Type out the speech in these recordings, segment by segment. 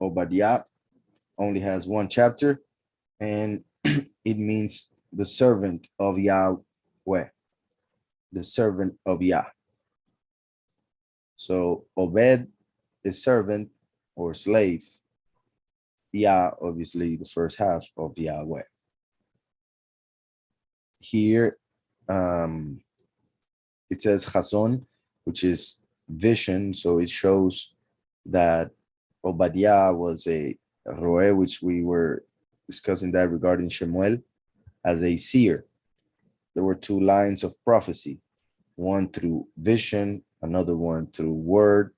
ObadYah only has one chapter, and it means the servant of Yahweh, the servant of Yah. So Obed is servant or slave. Yah, obviously, the first half of Yahweh. Here, it says Chazon, which is vision. So it shows that ObadYah was a roe, which we were discussing that regarding Shemuel, as a seer. There were two lines of prophecy, one through vision, another one through word.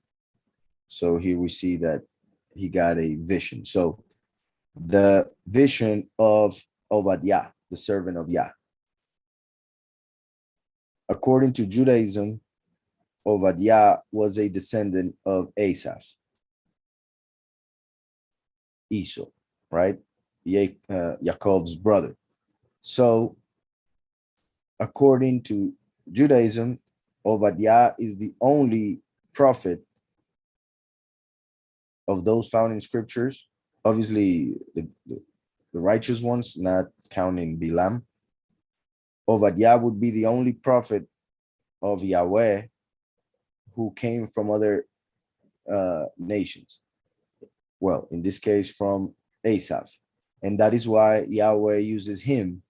So here we see that he got a vision. So the vision of ObadYah, the servant of Yah. According to Judaism, ObadYah was a descendant of Asaph, Esau, right? Yaakov's brother. So according to Judaism, ObadYah is the only prophet of those found in scriptures. Obviously, the righteous ones, not counting Bilam. ObadYah would be the only prophet of Yahweh who came from other nations. Well, in this case, from Asaph. And that is why Yahweh uses him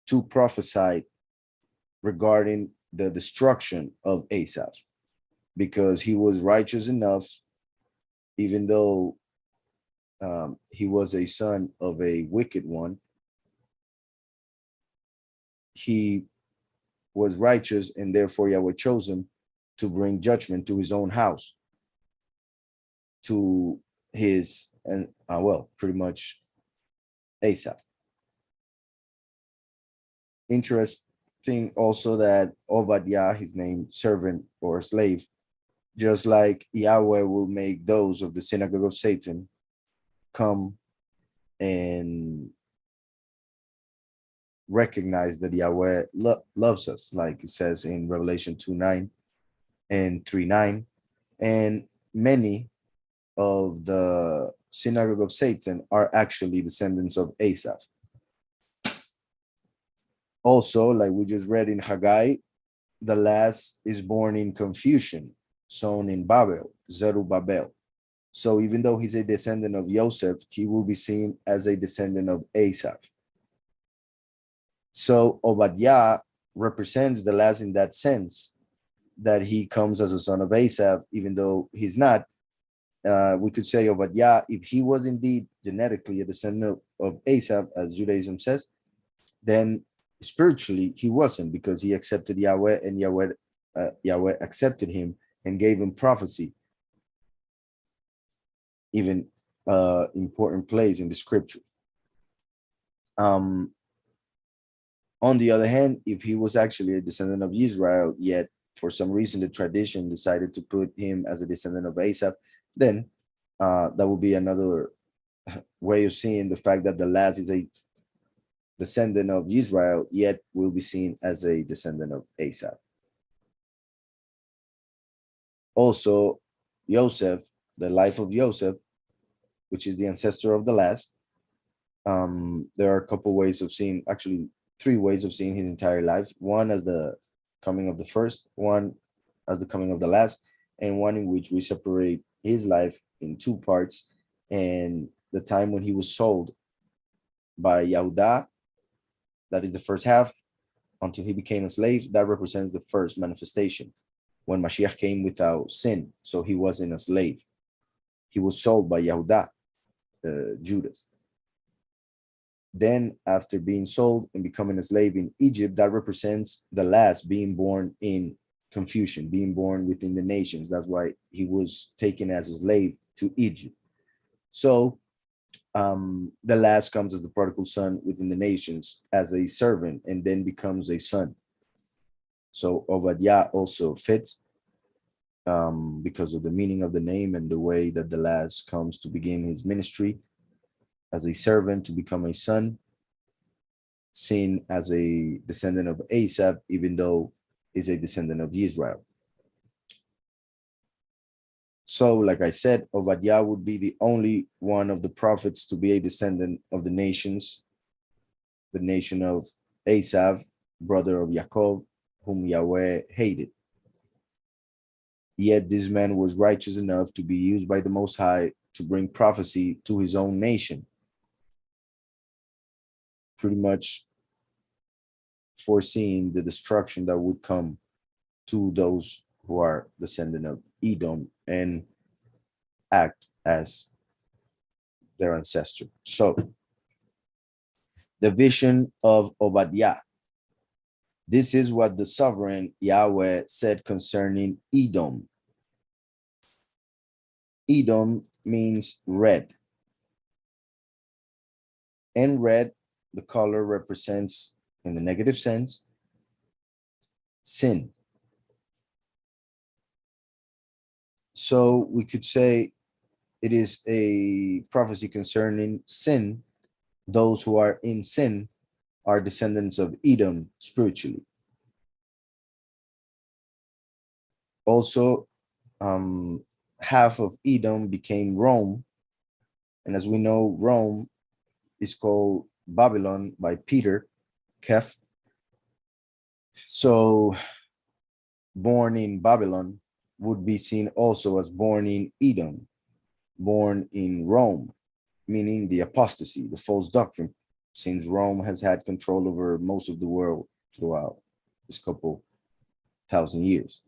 to prophesy regarding the destruction of Asaph, because he was righteous enough, even though he was a son of a wicked one, he was righteous, and therefore Yahweh chose him to bring judgment to his own house, to his, and well, pretty much Asaph. Interesting also that ObadYah, his name servant or slave, just like Yahweh will make those of the synagogue of Satan come and recognize that Yahweh loves us, like it says in Revelation 2:9 and 3:9. And many of the synagogue of Satan are actually descendants of Asaph. Also, like we just read in Haggai, the last is born in confusion, sown in Babel, Zerubbabel. So even though he's a descendant of Joseph, he will be seen as a descendant of Asaph. So ObadYah represents the last in that sense, that he comes as a son of Asaph, even though he's not. We could say ObadYah, if he was indeed genetically a descendant of Asaph, as Judaism says, then spiritually he wasn't, because he accepted Yahweh, and Yahweh accepted him and gave him prophecy, even important place in the scripture. On the other hand, if he was actually a descendant of Israel, yet for some reason the tradition decided to put him as a descendant of Asaph, then that would be another way of seeing the fact that the last is a descendant of Israel, yet will be seen as a descendant of Asaph. Also, Joseph, the life of Joseph, which is the ancestor of the last, there are a couple ways of seeing, actually 3 ways of seeing his entire life. One as the coming of the first, one as the coming of the last, and one in which we separate his life in 2 parts, and the time when he was sold by Yehuda, that is the first half, until he became a slave. That represents the first manifestation, when Mashiach came without sin, so he wasn't a slave. He was sold by Yehuda, Judas. Then after being sold and becoming a slave in Egypt, that represents the last, being born in confusion, being born within the nations. That's why he was taken as a slave to Egypt. So the last comes as the prodigal son within the nations as a servant, and then becomes a son. So ObadYah also fits because of the meaning of the name and the way that the last comes to begin his ministry as a servant to become a son, seen as a descendant of Asaph, even though he's a descendant of Israel. So, like I said, ObadYah would be the only one of the prophets to be a descendant of the nations, the nation of Esav, brother of Jacob, whom Yahweh hated. Yet this man was righteous enough to be used by the Most High to bring prophecy to his own nation, pretty much foreseeing the destruction that would come to those who are descendant of Edom and act as their ancestor. So, the vision of ObadYah. This is what the sovereign Yahweh said concerning Edom. Edom means red. And red, the color represents, in the negative sense, sin. So we could say it is a prophecy concerning sin. Those who are in sin are descendants of Edom spiritually. Also, half of Edom became Rome. And as we know, Rome is called Babylon by Peter, Keph. So born in Babylon would be seen also as born in Edom, born in Rome, meaning the apostasy, the false doctrine, since Rome has had control over most of the world throughout this couple thousand years.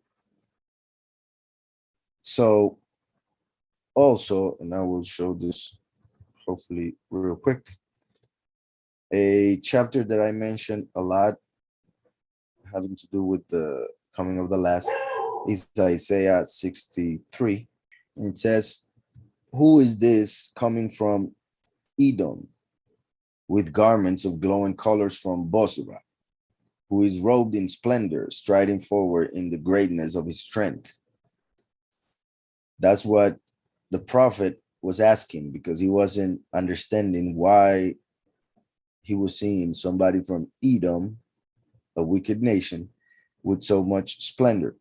So also, and I will show this hopefully real quick, a chapter that I mentioned a lot having to do with the coming of the last is Isaiah 63. And it says, who is this coming from Edom with garments of glowing colors from Bosra, who is robed in splendor, striding forward in the greatness of his strength? That's what the prophet was asking, because he wasn't understanding why he was seeing somebody from Edom, a wicked nation, with so much splendor.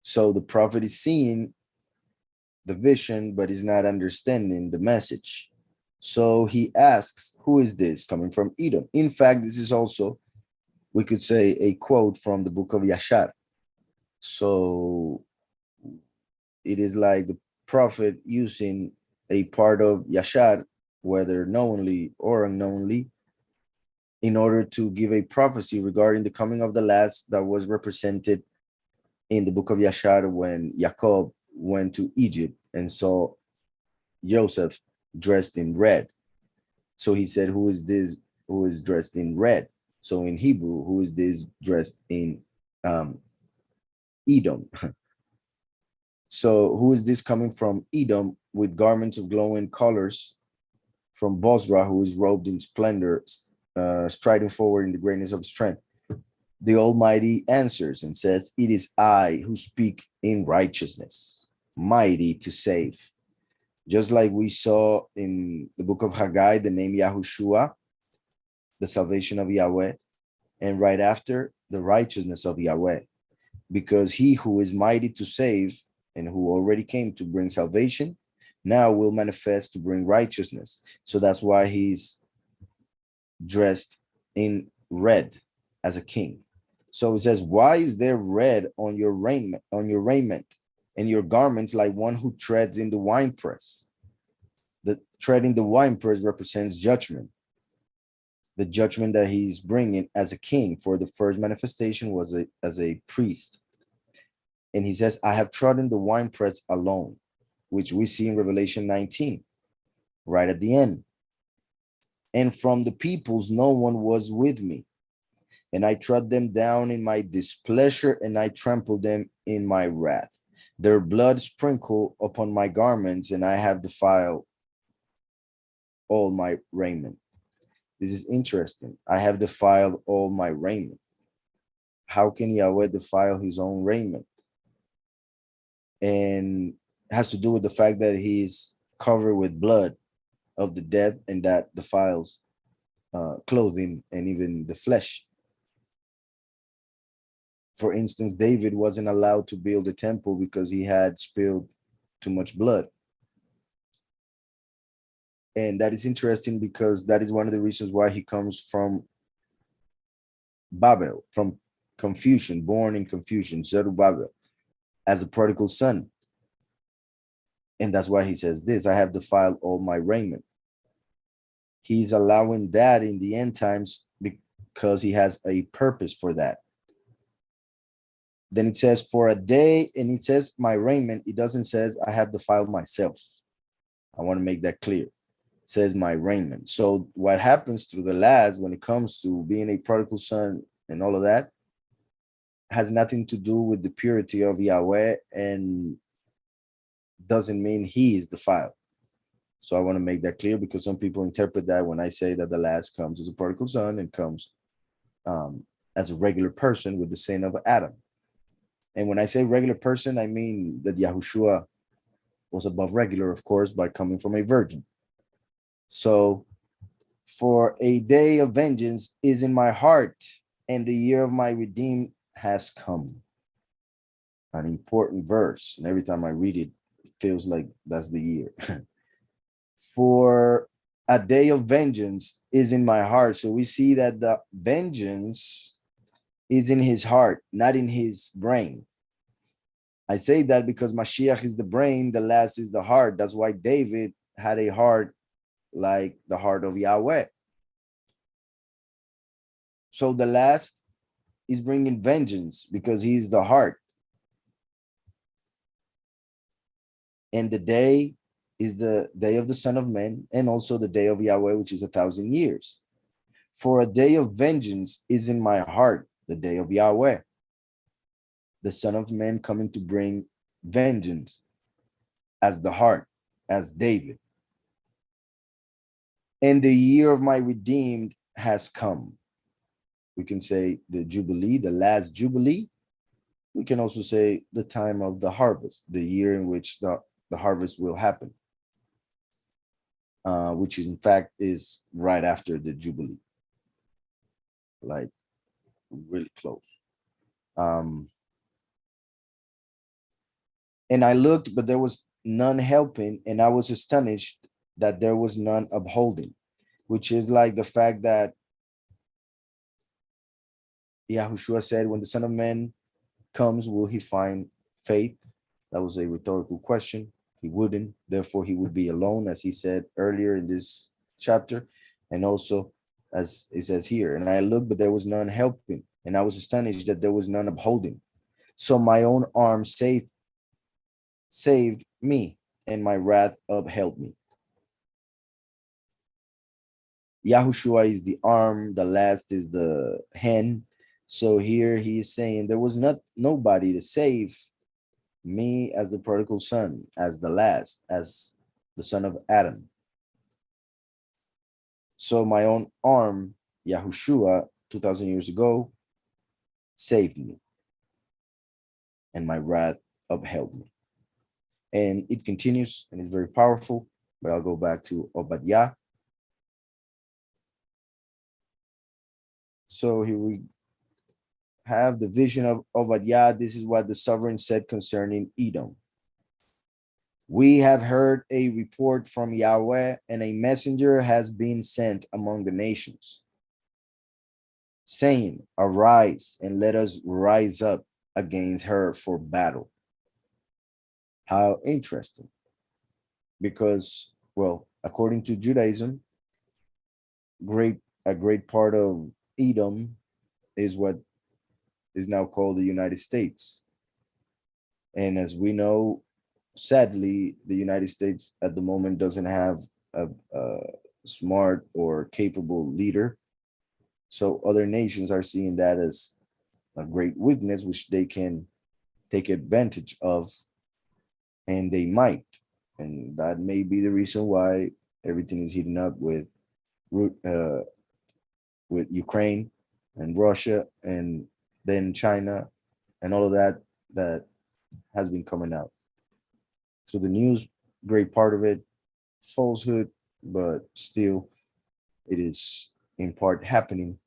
So the prophet is seeing the vision, but is not understanding the message. So he asks, who is this coming from Edom? In fact, this is also, we could say, a quote from the book of Yashar. So it is like the prophet using a part of Yashar, whether knowingly or unknowingly, in order to give a prophecy regarding the coming of the last that was represented in the book of Yashar when Jacob went to Egypt and saw Joseph dressed in red. So he said, who is this who is dressed in red? So in Hebrew, who is this dressed in Edom? So who is this coming from Edom with garments of glowing colors from Bosra, who is robed in splendor, striding forward in the greatness of strength? The Almighty answers and says, it is I who speak in righteousness, mighty to save. Just like we saw in the book of Haggai, the name Yahushua, the salvation of Yahweh, and right after, the righteousness of Yahweh, because he who is mighty to save and who already came to bring salvation now will manifest to bring righteousness. So that's why he's dressed in red as a king. So it says, why is there red on your raiment, and your garments like one who treads in the winepress? The treading the winepress represents judgment. The judgment that he's bringing as a king, for the first manifestation was as a priest. And he says, I have trodden the winepress alone, which we see in Revelation 19, right at the end. And from the peoples, no one was with me. And I trod them down in my displeasure, and I trampled them in my wrath. Their blood sprinkled upon my garments, and I have defiled all my raiment. This is interesting. I have defiled all my raiment. How can Yahweh defile his own raiment? And it has to do with the fact that he's covered with blood of the dead, and that defiles clothing and even the flesh. For instance, David wasn't allowed to build a temple because he had spilled too much blood. And that is interesting because that is one of the reasons why he comes from Babel, from confusion, born in confusion, Zerubbabel, as a prodigal son. And that's why he says this, I have defiled all my raiment. He's allowing that in the end times because he has a purpose for that. Then it says for a day, and it says my raiment. It doesn't says I have defiled myself. I want to make that clear. It says my raiment. So what happens through the last when it comes to being a prodigal son and all of that has nothing to do with the purity of Yahweh and doesn't mean he is defiled. So I want to make that clear because some people interpret that when I say that the last comes as a prodigal son and comes as a regular person with the sin of Adam. And when I say regular person, I mean that Yahushua was above regular, of course, by coming from a virgin. So for a day of vengeance is in my heart, and the year of my redeemed has come. An important verse. And every time I read it, it feels like that's the year. For a day of vengeance is in my heart. So we see that the vengeance is in his heart, not in his brain. I say that because Mashiach is the brain, the last is the heart. That's why David had a heart like the heart of Yahweh. So the last is bringing vengeance because he's the heart. And the day is the day of the Son of Man and also the day of Yahweh, which is 1,000 years. For a day of vengeance is in my heart, the day of Yahweh, the Son of Man coming to bring vengeance as the heart, as David. And the year of my redeemed has come. We can say the Jubilee, the last Jubilee. We can also say the time of the harvest, the year in which the harvest will happen, which in fact is right after the Jubilee, like really close. And I looked, but there was none helping, and I was astonished that there was none upholding, which is like the fact that Yahushua said, when the Son of Man comes, will he find faith? That was a rhetorical question. He wouldn't, therefore he would be alone, as he said earlier in this chapter, and also as it says here. And I looked, but there was none helping, and I was astonished that there was none upholding. So my own arm saved me, and my wrath upheld me. Yahushua is the arm, the last is the hand. So here he is saying there was nobody to save me as the prodigal son, as the last, as the son of Adam. So my own arm, Yahushua, 2,000 years ago, saved me, and my wrath upheld me. And it continues, and it's very powerful, but I'll go back to ObadYah. So here we have the vision of ObadYah. This is what the sovereign said concerning Edom. We have heard a report from Yahweh, and a messenger has been sent among the nations, saying, arise and let us rise up against her for battle. How interesting. Because, well, according to Judaism, a great part of Edom is what is now called the United States. And as we know, sadly, the United States at the moment doesn't have a smart or capable leader. So other nations are seeing that as a great weakness, which they can take advantage of, and they might. And that may be the reason why everything is heating up with Ukraine and Russia, and then China, and all of that has been coming out. So the news, great part of it, falsehood, but still it is in part happening.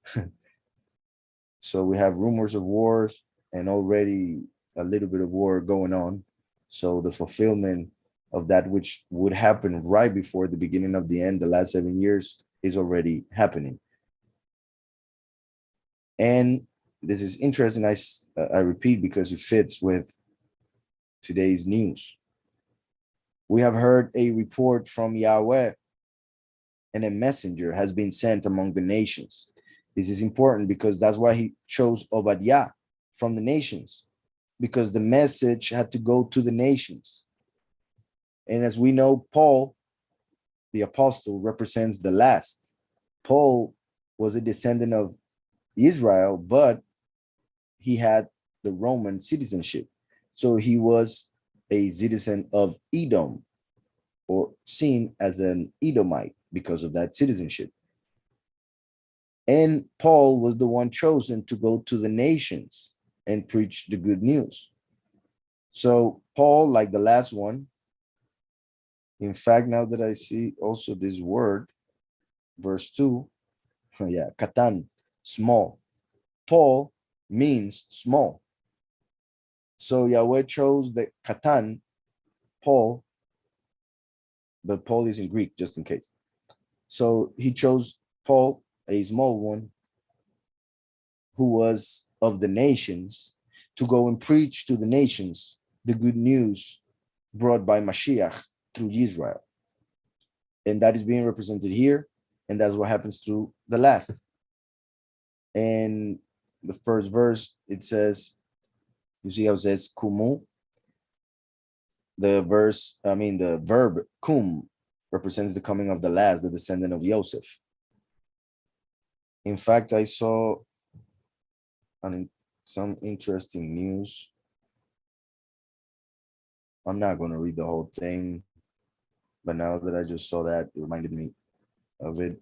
So we have rumors of wars, and already a little bit of war going on. So the fulfillment of that which would happen right before the beginning of the end, the last 7 years, is already happening. And this is interesting. I repeat because it fits with today's news. We have heard a report from Yahweh, and a messenger has been sent among the nations. This is important because that's why he chose ObadYah from the nations, because the message had to go to the nations. And as we know, Paul, the apostle, represents the last. Paul was a descendant of Israel, but he had the Roman citizenship. So he was a citizen of Edom, or seen as an Edomite because of that citizenship. And Paul was the one chosen to go to the nations and preach the good news. So Paul, like the last one, in fact, now that I see also this word, verse 2, yeah, katan, small. Paul means small. So Yahweh chose the katan, Paul, but Paul is in Greek, just in case. So he chose Paul, a small one, who was of the nations, to go and preach to the nations the good news brought by Mashiach through Israel. And that is being represented here, and that's what happens through the last. And the first verse, it says, you see how it says kumu? The verb kum represents the coming of the last, the descendant of Joseph. In fact, I saw some interesting news. I'm not going to read the whole thing, but now that I just saw that, it reminded me of it.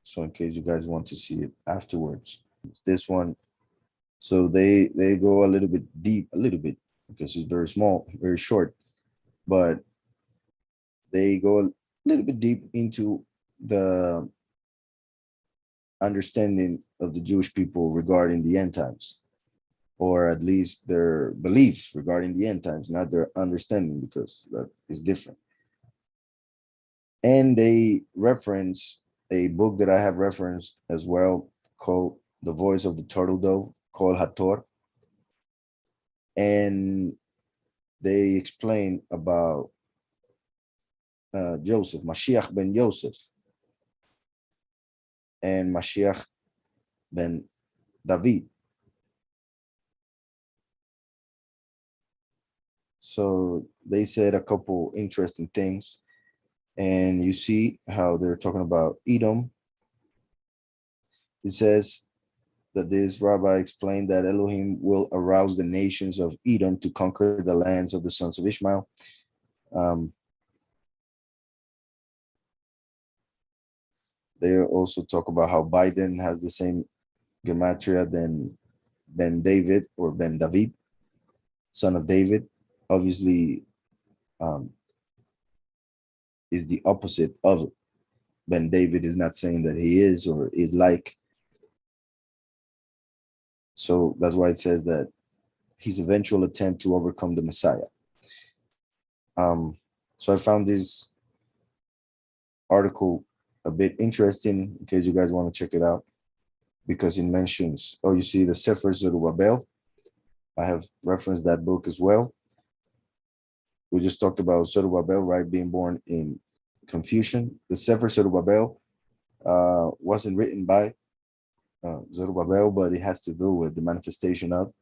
So in case you guys want to see it afterwards, this one. So they go a little bit deep, because it's very small, very short, but they go a little bit deep into the understanding of the Jewish people regarding the end times, or at least their beliefs regarding the end times, not their understanding, because that is different. And they reference a book that I have referenced as well, called The Voice of the Turtle Dove, called Hator. And they explain about Joseph, Mashiach ben Joseph, and Mashiach ben David. So they said a couple interesting things. And you see how they're talking about Edom. It says that this rabbi explained that Elohim will arouse the nations of Edom to conquer the lands of the sons of Ishmael. They also talk about how Biden has the same gematria than Ben David, or Ben David, son of David. Obviously, is the opposite of it. Ben David is not saying that he is or is like. So that's why it says that his eventual attempt to overcome the Messiah. So I found this article a bit interesting, in case you guys want to check it out, because it mentions, oh, you see the Sefer Zerubbabel. I have referenced that book as well. We just talked about Zerubbabel, right, being born in confusion. The Sefer Zerubbabel wasn't written by Zerubbabel, but it has to do with the manifestation of.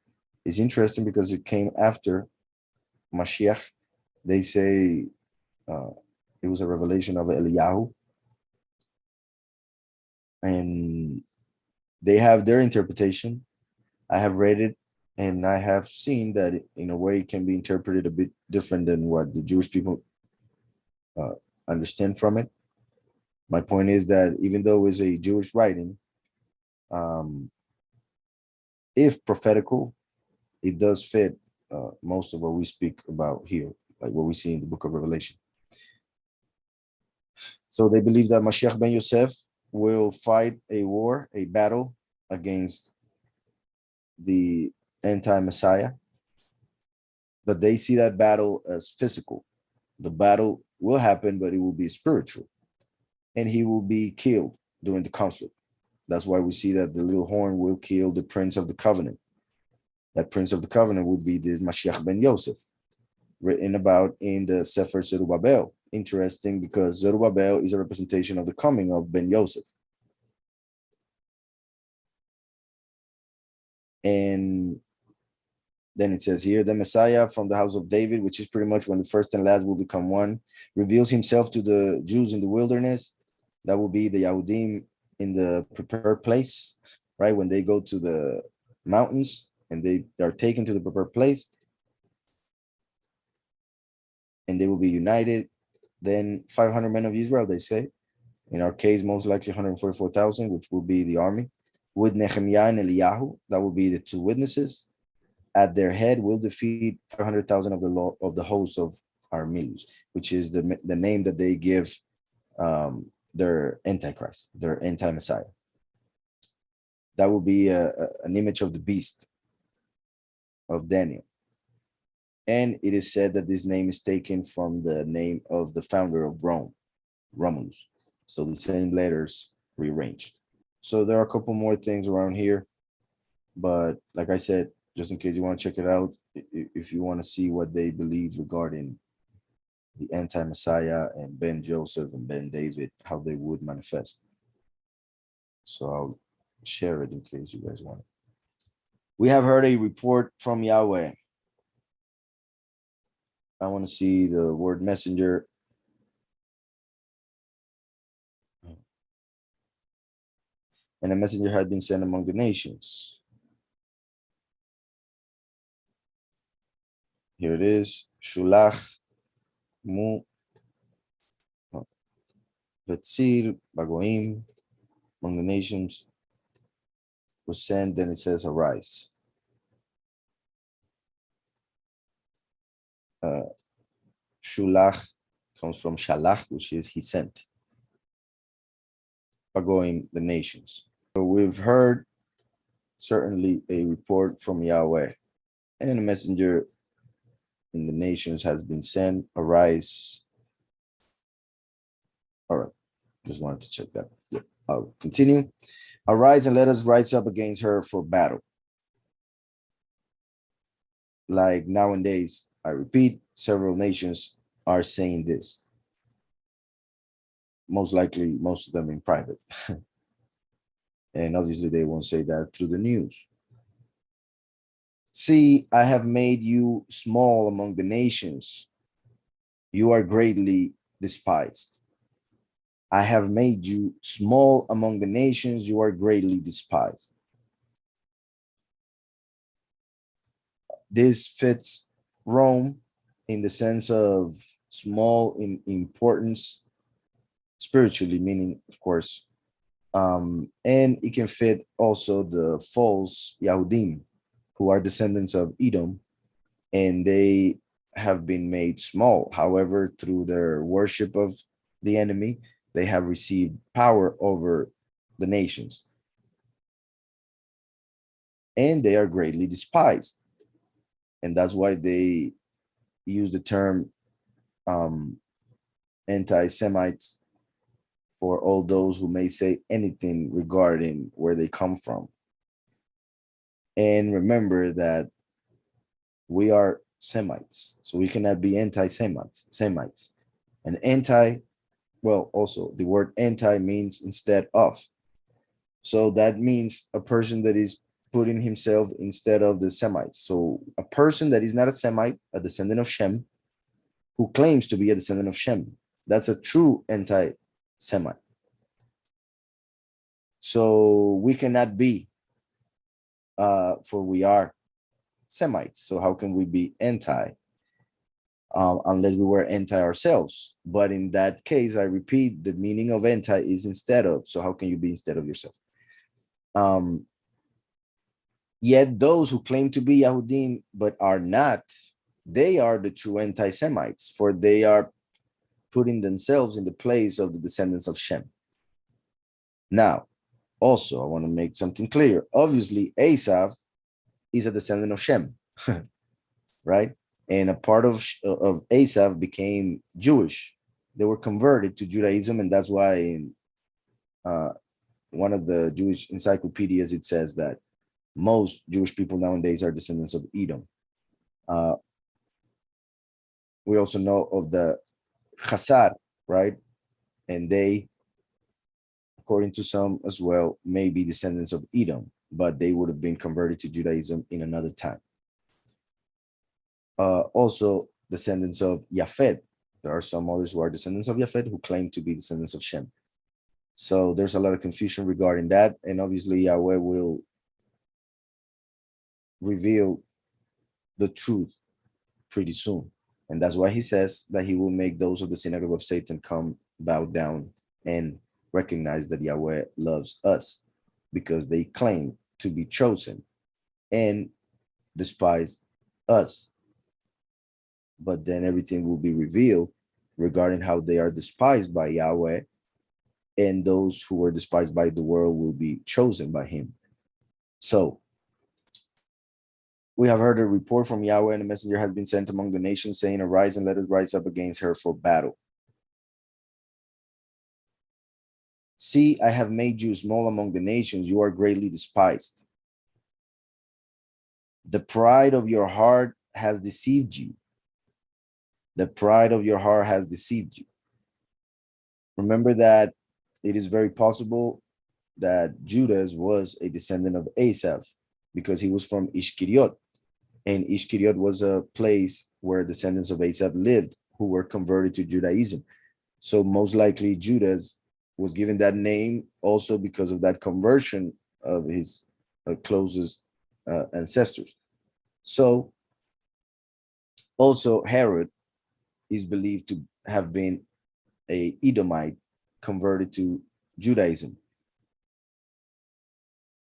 It's interesting because it came after Mashiach. They say it was a revelation of Eliyahu, and they have their interpretation. I have read it, and I have seen that in a way it can be interpreted a bit different than what the Jewish people understand from it. My point is that even though it's a Jewish writing, if prophetical, it does fit most of what we speak about here, like what we see in the book of Revelation. So they believe that Mashiach ben Yosef will fight a war, a battle against the anti-Messiah, but they see that battle as physical. The battle will happen, but it will be spiritual, and he will be killed during the conflict. That's why we see that the little horn will kill the prince of the covenant. That prince of the covenant would be the Mashiach ben Yosef, written about in the Sefer Zerubbabel. Interesting, because Zerubbabel is a representation of the coming of ben Yosef. And then it says here, the Messiah from the house of David, which is pretty much when the first and last will become one, reveals himself to the Jews in the wilderness. That will be the Yahudim in the prepared place, right? When they go to the mountains and they are taken to the prepared place, and they will be united. Then 500 men of Israel, they say. In our case, most likely 144,000, which will be the army. With Nehemiah and Eliyahu, that will be the two witnesses. At their head will defeat 500,000 of the law of the host of Armilus, which is the name that they give their antichrist, their anti-Messiah. That will be an image of the beast of Daniel. And it is said that this name is taken from the name of the founder of Rome, Romulus. So the same letters rearranged. So there are a couple more things around here, but like I said, just in case you want to check it out, if you want to see what they believe regarding the anti-Messiah and Ben Joseph and Ben David, how they would manifest. So I'll share it in case you guys want it. We have heard a report from Yahweh. I want to see the word messenger. And a messenger had been sent among the nations. Here it is. Shulach mu Betzir Bagoim, among the nations was sent. Then it says arise. Shulach comes from Shalach, which is he sent. Bagoim, the nations. So we've heard certainly a report from Yahweh, and a messenger in the nations has been sent. Arise. All right, just wanted to check that. Yeah. I'll continue. Arise and let us rise up against her for battle. Like nowadays, I repeat, several nations are saying this. Most likely, most of them in private. And obviously, they won't say that through the news. See, I have made you small among the nations. You are greatly despised. I have made you small among the nations. You are greatly despised. This fits Rome in the sense of small in importance spiritually, meaning, of course, and it can fit also the false Yahudim, who are descendants of Edom, and they have been made small. However, through their worship of the enemy, they have received power over the nations, and they are greatly despised. And that's why they use the term anti-Semites for all those who may say anything regarding where they come from. And remember that we are Semites, so we cannot be anti-Semites. And well, also the word anti means instead of. So that means a person that is putting himself instead of the Semites. So a person that is not a Semite, a descendant of Shem, who claims to be a descendant of Shem, that's a true anti-Semite. So we cannot be, for we are Semites. So how can we be anti? Unless we were anti ourselves. But in that case, I repeat, the meaning of anti is instead of. So how can you be instead of yourself? Yet those who claim to be Yahudim but are not, they are the true anti-Semites, for they are putting themselves in the place of the descendants of Shem. Now, also, I want to make something clear. Obviously, Esav is a descendant of Shem, right? And a part of Asaph became Jewish. They were converted to Judaism, and that's why in uh, one of the Jewish encyclopedias it says that most Jewish people nowadays are descendants of Edom. Uh, we also know of the Chasar, right? And they, according to some as well, may be descendants of Edom, but they would have been converted to Judaism in another time. Also, descendants of Yafet. There are some others who are descendants of Yafet who claim to be descendants of Shem. So there's a lot of confusion regarding that. And obviously, Yahweh will reveal the truth pretty soon. And that's why he says that he will make those of the synagogue of Satan come bow down and recognize that Yahweh loves us, because they claim to be chosen and despise us. But then everything will be revealed regarding how they are despised by Yahweh, and those who were despised by the world will be chosen by him. So we have heard a report from Yahweh, and a messenger has been sent among the nations, saying, arise and let us rise up against her for battle. See, I have made you small among the nations. You are greatly despised. The pride of your heart has deceived you. The pride of your heart has deceived you. Remember that it is very possible that Judas was a descendant of Asaph, because he was from Ishkiriot. And Ishkiriot was a place where descendants of Asaph lived who were converted to Judaism. So most likely Judas was given that name also because of that conversion of his closest ancestors. So also Herod is believed to have been a Edomite converted to Judaism.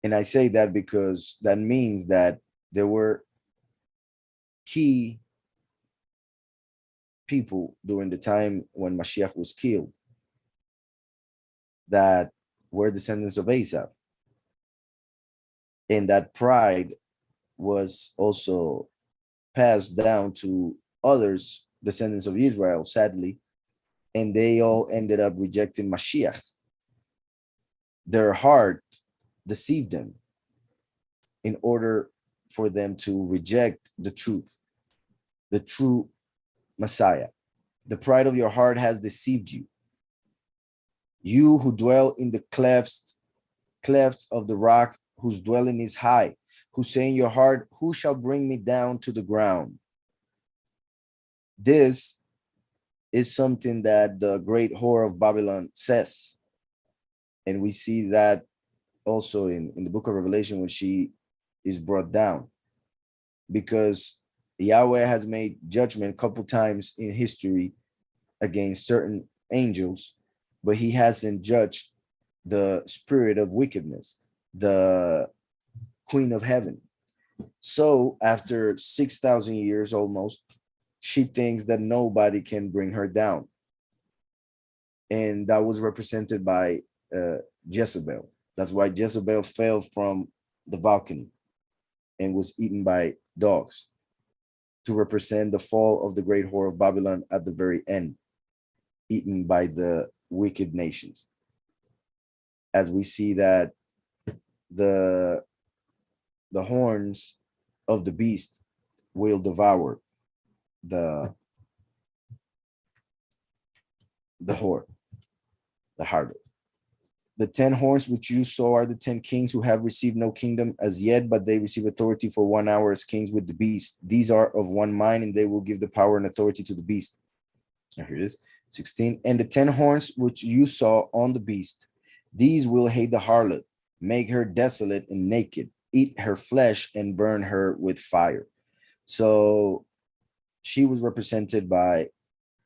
And I say that because that means that there were key people during the time when Mashiach was killed that were descendants of Asaph. And that pride was also passed down to others, descendants of Israel, sadly, and they all ended up rejecting Mashiach. Their heart deceived them in order for them to reject the truth, the true Messiah. The pride of your heart has deceived you. You who dwell in the clefts of the rock, whose dwelling is high, who say in your heart, who shall bring me down to the ground? This is something that the great whore of Babylon says. And we see that also in the book of Revelation when she is brought down, because Yahweh has made judgment a couple times in history against certain angels, but he hasn't judged the spirit of wickedness, the queen of heaven. So after 6,000 years almost, she thinks that nobody can bring her down. And that was represented by Jezebel. That's why Jezebel fell from the balcony and was eaten by dogs, to represent the fall of the great whore of Babylon at the very end, eaten by the wicked nations. As we see that the horns of the beast will devour the whore, the harlot. The 10 horns which you saw are the 10 kings who have received no kingdom as yet, but they receive authority for 1 hour as kings with the beast. These are of one mind, and they will give the power and authority to the beast. Now here it is, 16. And the 10 horns which you saw on the beast, these will hate the harlot, make her desolate and naked, eat her flesh and burn her with fire. So she was represented by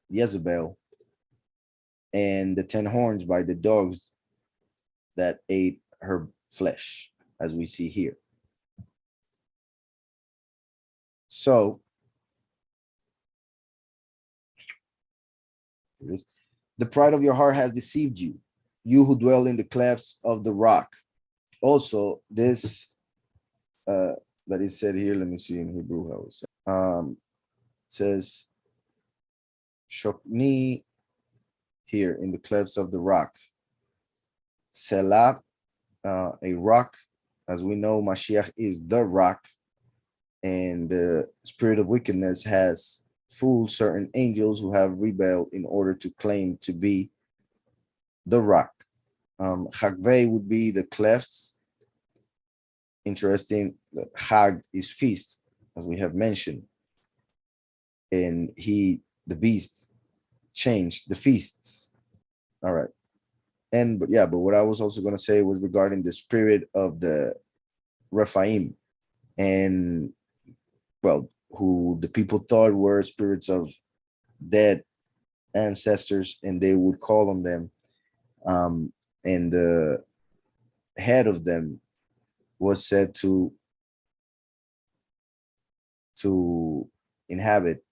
Jezebel, and the 10 horns by the dogs that ate her flesh, as we see here. So the pride of your heart has deceived you, you who dwell in the clefts of the rock. Also, this that is said here. Let me see in Hebrew how it says. It says Shokni here in the clefts of the rock. Selah, a rock. As we know, Mashiach is the rock, and the spirit of wickedness has fooled certain angels who have rebelled in order to claim to be the rock. Chagvei would be the clefts. Interesting. The Chag is feast, as we have mentioned, and the beast, changed the feasts. All right. But what I was also going to say was regarding the spirit of the Rephaim, and well, who the people thought were spirits of dead ancestors, and they would call on them. And the head of them was said to inhabit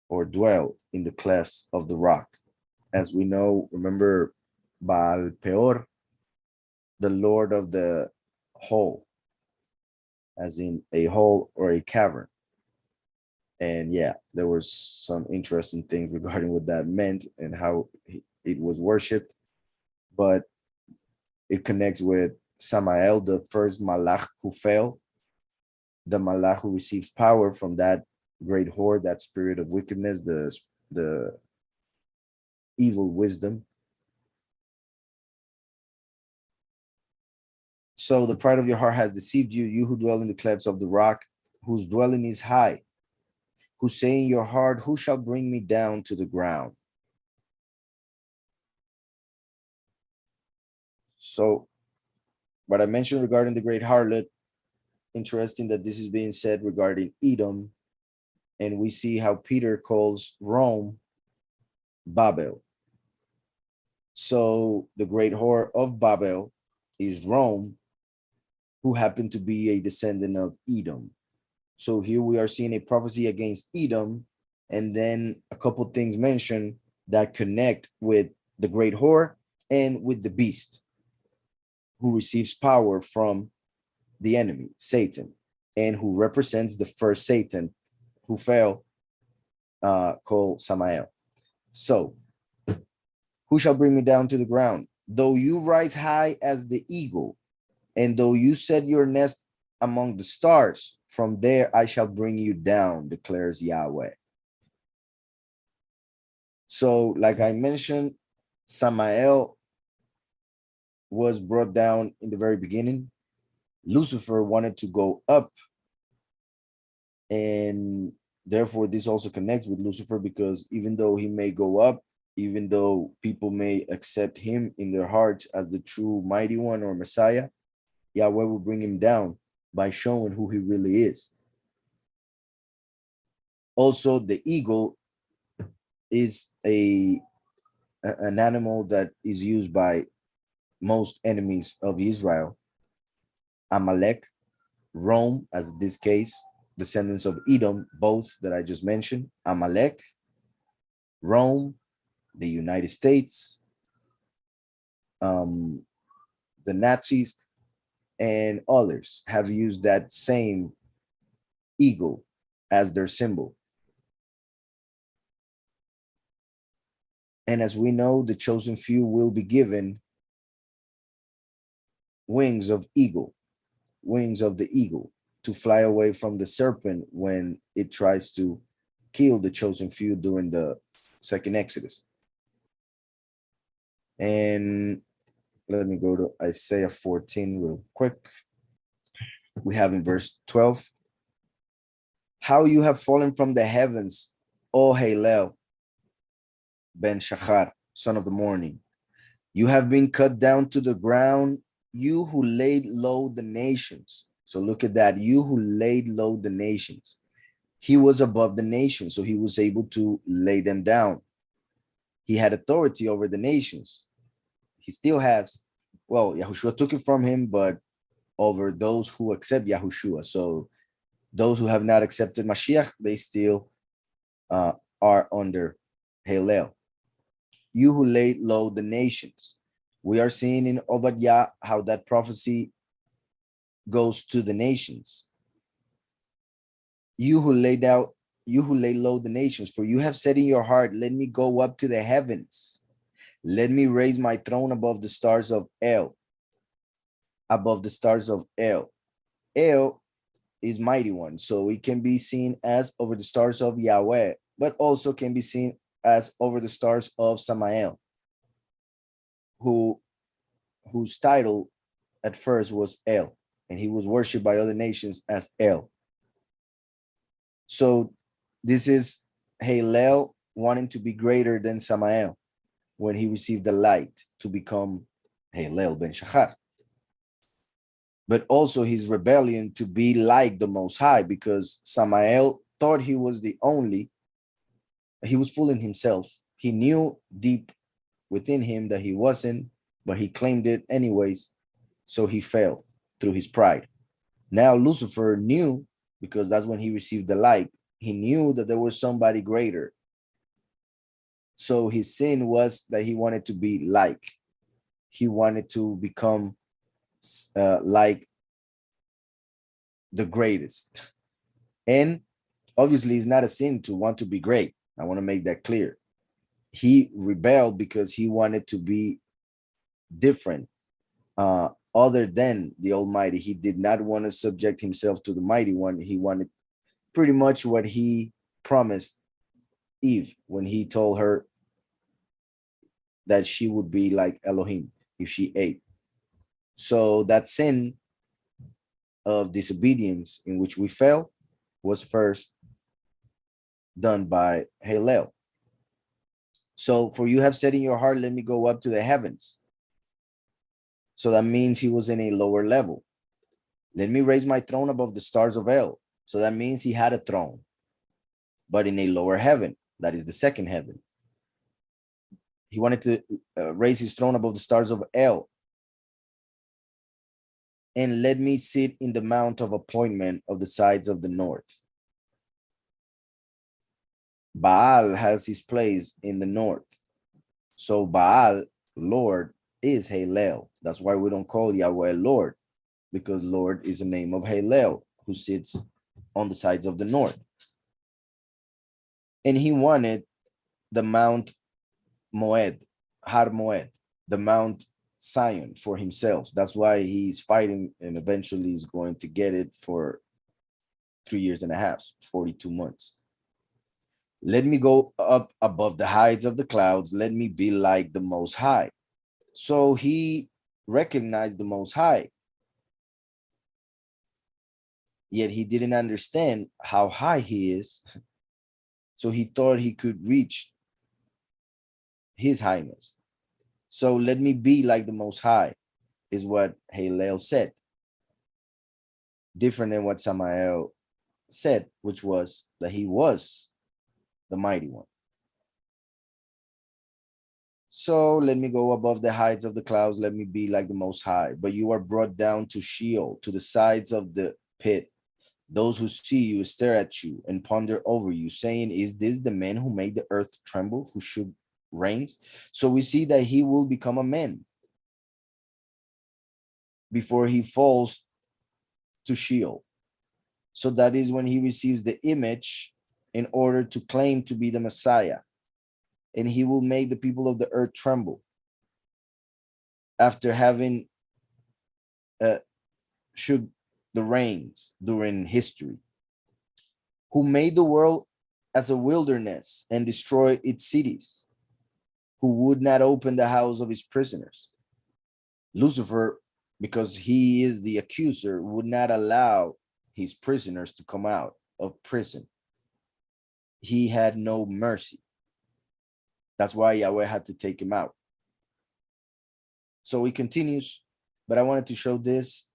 or dwell in the clefts of the rock. As we know, remember Baal Peor, the lord of the hole, as in a hole or a cavern. And yeah, there was some interesting things regarding what that meant and how it was worshipped. But it connects with Samael, the first Malach who fell, the Malach who received power from that great horde, that spirit of wickedness, the evil wisdom. So the pride of your heart has deceived you, you who dwell in the clefts of the rock, whose dwelling is high, who say in your heart, who shall bring me down to the ground? So what I mentioned regarding the great harlot, interesting that this is being said regarding Edom, and we see how Peter calls Rome Babel. So the great whore of Babel is Rome, who happened to be a descendant of Edom. So here we are seeing a prophecy against Edom, and then a couple things mentioned that connect with the great whore and with the beast, who receives power from the enemy, Satan, and who represents the first Satan who fell, called Samael. So, who shall bring me down to the ground? Though you rise high as the eagle, and though you set your nest among the stars, from there I shall bring you down, declares Yahweh. So, like I mentioned, Samael was brought down in the very beginning. Lucifer wanted to go up, and therefore this also connects with Lucifer, because even though he may go up, even though people may accept him in their hearts as the true mighty one or Messiah, Yahweh will bring him down by showing who he really is. Also, the eagle is an animal that is used by most enemies of Israel. Amalek, Rome, as this case, descendants of Edom, both that I just mentioned, Amalek, Rome, the United States, the Nazis, and others have used that same eagle as their symbol. And as we know, the chosen few will be given wings of eagle, wings of the eagle, to fly away from the serpent when it tries to kill the chosen few during the second Exodus. And let me go to Isaiah 14 real quick. We have in verse 12, how you have fallen from the heavens, O Halel ben Shachar, son of the morning. You have been cut down to the ground, you who laid low the nations. So look at that, you who laid low the nations. He was above the nations, so he was able to lay them down. He had authority over the nations. He still has. Well, Yahushua took it from him, but over those who accept Yahushua. So those who have not accepted Mashiach, they still are under Halel. You who laid low the nations. We are seeing in ObadYah how that prophecy goes to the nations. You who lay low the nations, for you have said in your heart, let me go up to the heavens. Let me raise my throne above the stars of El, above the stars of El. El is mighty one, so it can be seen as over the stars of Yahweh, but also can be seen as over the stars of Samael, whose title at first was El, and he was worshipped by other nations as El. So this is Halel wanting to be greater than Samael when he received the light to become Halel ben Shachar. But also his rebellion to be like the Most High, because Samael thought he was the only, he was fooling himself. He knew deep within him that he wasn't, but he claimed it anyways. So he fell through his pride. Now Lucifer knew, because that's when he received the light, he knew that there was somebody greater. So his sin was that he wanted to be like, he wanted to become like the greatest. And obviously it's not a sin to want to be great. I want to make that clear. He rebelled because he wanted to be different, other than the Almighty. He did not want to subject himself to the Mighty One. He wanted pretty much what he promised Eve when he told her that she would be like Elohim if she ate. So that sin of disobedience in which we fell was first done by Halel. So for you have said in your heart, let me go up to the heavens. So that means he was in a lower level. Let me raise my throne above the stars of El. So that means he had a throne, but in a lower heaven. That is the second heaven. He wanted to raise his throne above the stars of El. And let me sit in the mount of appointment of the sides of the north. Baal has his place in the north. So Baal, Lord, is Halel. That's why we don't call Yahweh Lord, because Lord is the name of Halel, who sits on the sides of the north. And he wanted the Mount Moed, Har Moed, the Mount Zion for himself. That's why he's fighting and eventually is going to get it for 3.5 years, 42 months. Let me go up above the heights of the clouds. Let me be like the Most High. So he recognized the Most High, yet he didn't understand how high he is. So he thought he could reach his highness. So let me be like the Most High is what Halel said. Different than what Samael said, which was that he was the mighty one. So let me go above the heights of the clouds. Let me be like the Most High. But you are brought down to Sheol, to the sides of the pit. Those who see you stare at you and ponder over you, saying, is this the man who made the earth tremble, who shook reins? So we see that he will become a man before he falls to Sheol. So that is when he receives the image in order to claim to be the Messiah. And he will make the people of the earth tremble after having shook the reins during history. Who made the world as a wilderness and destroyed its cities, who would not open the house of his prisoners. Lucifer, because he is the accuser, would not allow his prisoners to come out of prison. He had no mercy. That's why Yahweh had to take him out. So he continues, but I wanted to show this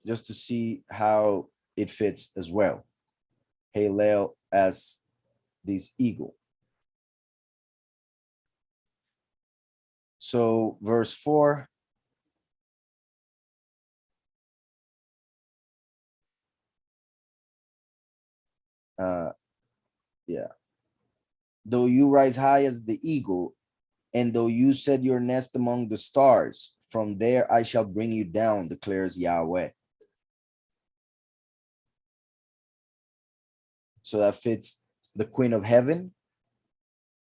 just to see how it fits as well. Halel as this eagle. So verse 4. Yeah. Though you rise high as the eagle, and though you set your nest among the stars, from there I shall bring you down, declares Yahweh. So that fits the queen of heaven,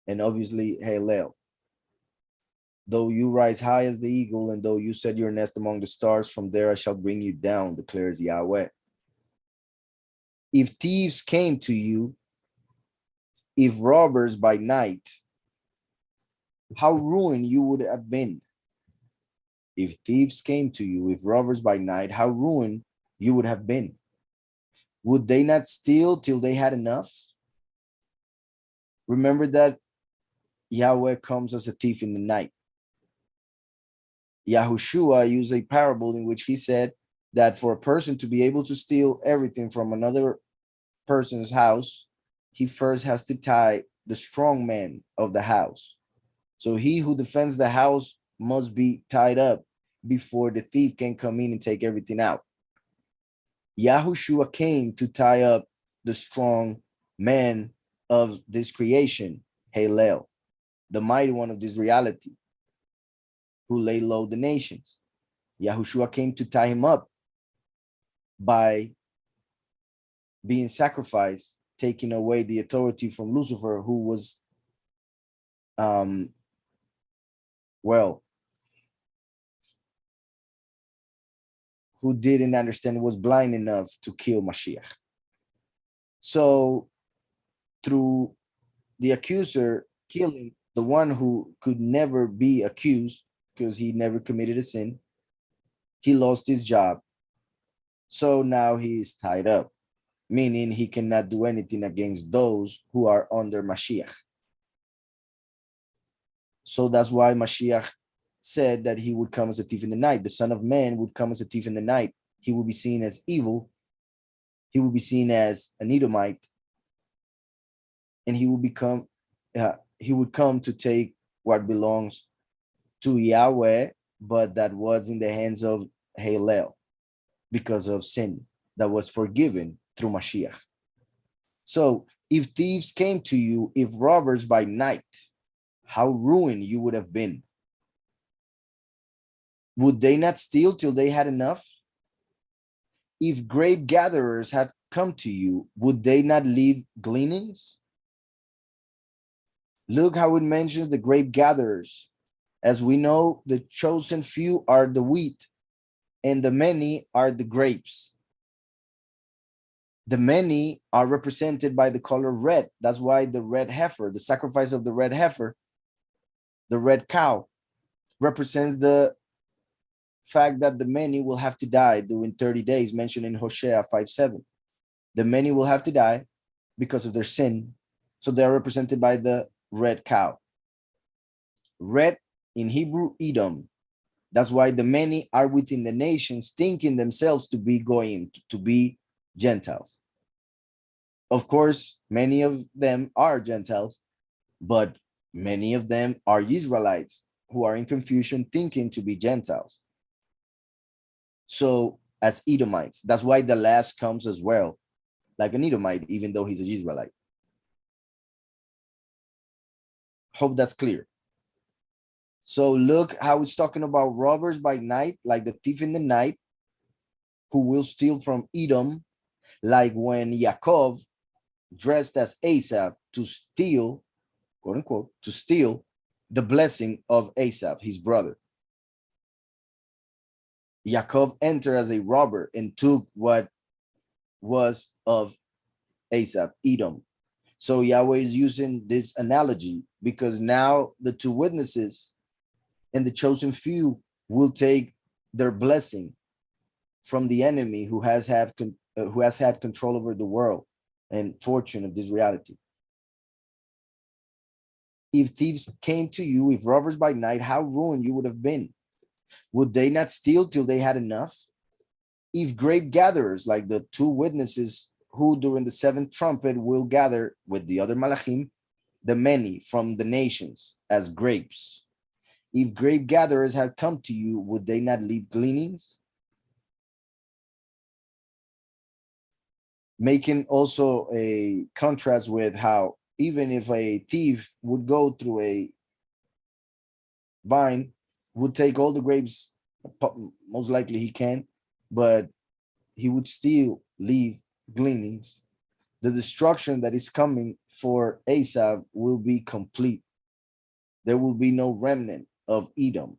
and obviously Halel. Though you rise high as the eagle, and though you set your nest among the stars, from there I shall bring you down, declares Yahweh. If thieves came to you, if robbers by night, how ruined you would have been. If thieves came to you, if robbers by night, how ruined you would have been. Would they not steal till they had enough? Remember that Yahweh comes as a thief in the night. Yahushua used a parable in which he said that for a person to be able to steal everything from another person's house, he first has to tie the strong man of the house. So he who defends the house must be tied up before the thief can come in and take everything out. Yahushua came to tie up the strong man of this creation, Halel, the mighty one of this reality, who lay low the nations. Yahushua came to tie him up by being sacrificed, taking away the authority from Lucifer, who was, who didn't understand, was blind enough to kill Mashiach. So through the accuser killing the one who could never be accused because he never committed a sin, he lost his job. So now he is tied up, meaning he cannot do anything against those who are under Mashiach. So that's why Mashiach said that he would come as a thief in the night. The Son of Man would come as a thief in the night. He would be seen as evil. He would be seen as an Edomite, and he would come to take what belongs to Yahweh, but that was in the hands of Halel because of sin that was forgiven through Mashiach. So if thieves came to you, if robbers by night, how ruined you would have been. Would they not steal till they had enough? If grape gatherers had come to you, would they not leave gleanings? Look how it mentions the grape gatherers. As we know, the chosen few are the wheat, and the many are the grapes. The many are represented by the color red. That's why the red heifer, the sacrifice of the red heifer, the red cow, represents the fact that the many will have to die during 30 days, mentioned in Hosea 5:7. The many will have to die because of their sin. So they are represented by the red cow. Red in Hebrew, Edom. That's why the many are within the nations, thinking themselves to be goyim, to be Gentiles. Of course, many of them are Gentiles, but many of them are Israelites who are in confusion, thinking to be Gentiles. So as Edomites, that's why the last comes as well, like an Edomite, even though he's an Israelite. Hope that's clear. So look how it's talking about robbers by night, like the thief in the night, who will steal from Edom, like when Yaakov dressed as Asaph to steal, quote unquote, to steal the blessing of Asaph, his brother. Yaakov entered as a robber and took what was of Asaph, Edom. So Yahweh is using this analogy because now the two witnesses and the chosen few will take their blessing from the enemy who has had control over the world and fortune of this reality. If thieves came to you, if robbers by night, how ruined you would have been. Would they not steal till they had enough? If grape gatherers, like the two witnesses who during the seventh trumpet will gather with the other malachim, the many from the nations as grapes. If grape gatherers had come to you, would they not leave gleanings? Making also a contrast with how even if a thief would go through a vine, would take all the grapes, most likely he can, but he would still leave gleanings. the destruction that is coming for Esau will be complete. There will be no remnant of Edom,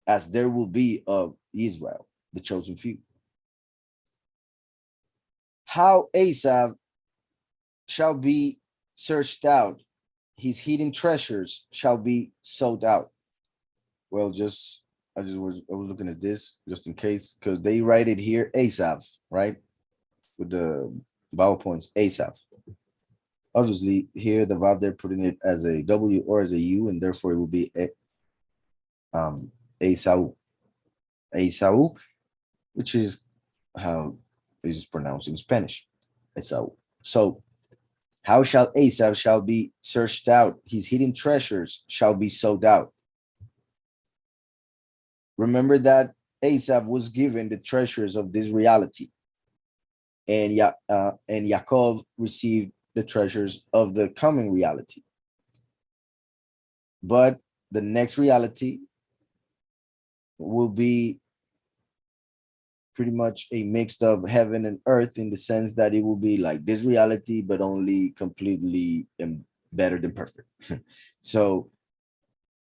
as there will be of Israel, the chosen few. How Esau shall be searched out, his hidden treasures shall be sought out. Well, I was looking at this just in case, because they write it here Asaph, right? With the vowel points, Asaph. Obviously, here the Vav, they're putting it as a W or as a U, and therefore it will be Esau, Esau, which is how it is pronounced in Spanish, Esau. So, how shall Esau shall be searched out? His hidden treasures shall be sought out. Remember that Esau was given the treasures of this reality, and Yaakov received the treasures of the coming reality. But the next reality will be pretty much a mix of heaven and earth, in the sense that it will be like this reality, but only completely and better than perfect. So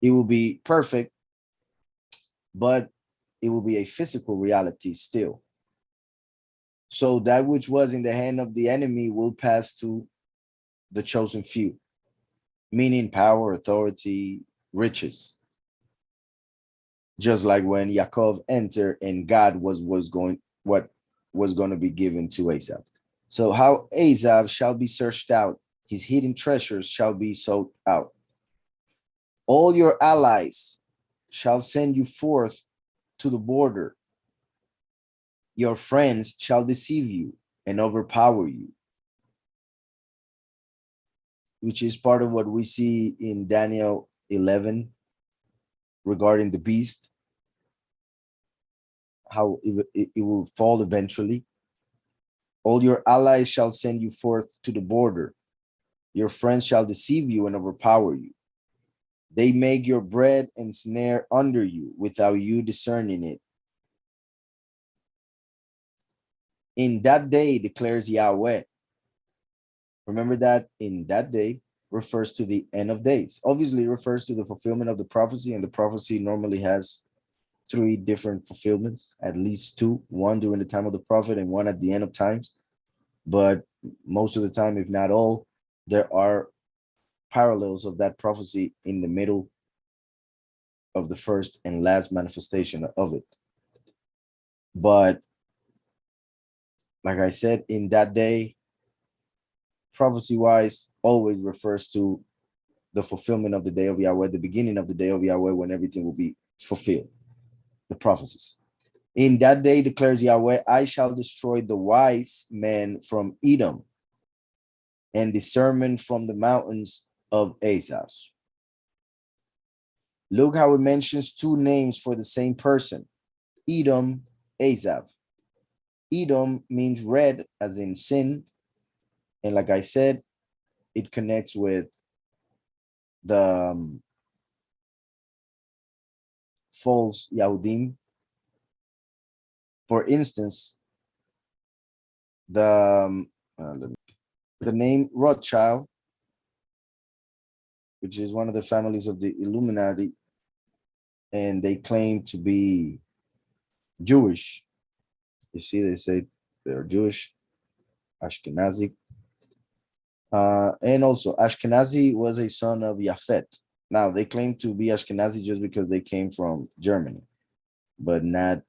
it will be perfect, but it will be a physical reality still. So that which was in the hand of the enemy will pass to the chosen few, meaning power, authority, riches. Just like when Yaakov entered and God was going what was going to be given to Esau. So how Esau shall be searched out, his hidden treasures shall be sought out. All your allies shall send you forth to the border. Your friends shall deceive you and overpower you, which is part of what we see in Daniel 11 regarding the beast, how it will fall eventually. All your allies shall send you forth to the border. Your friends shall deceive you and overpower you. They make your bread and snare under you without you discerning it. In that day, declares Yahweh. Remember that in that day refers to the end of days. Obviously, it refers to the fulfillment of the prophecy, and the prophecy normally has three different fulfillments, at least two, one during the time of the prophet and one at the end of times. But most of the time, if not all, there are parallels of that prophecy in the middle of the first and last manifestation of it. But like I said, in that day, prophecy-wise, always refers to the fulfillment of the day of Yahweh, the beginning of the day of Yahweh, when everything will be fulfilled, the prophecies. In that day, declares Yahweh, I shall destroy the wise men from Edom and discernment from the mountains of Asaph. Look how it mentions two names for the same person, Edom, Asaph. Edom means red, as in sin. And like I said, it connects with the false Yahudim. For instance, the name Rothschild, which is one of the families of the Illuminati, and they claim to be Jewish. You see, they say they're Jewish, Ashkenazi. And also, Ashkenazi was a son of Japhet. Now, they claim to be Ashkenazi just because they came from Germany, but not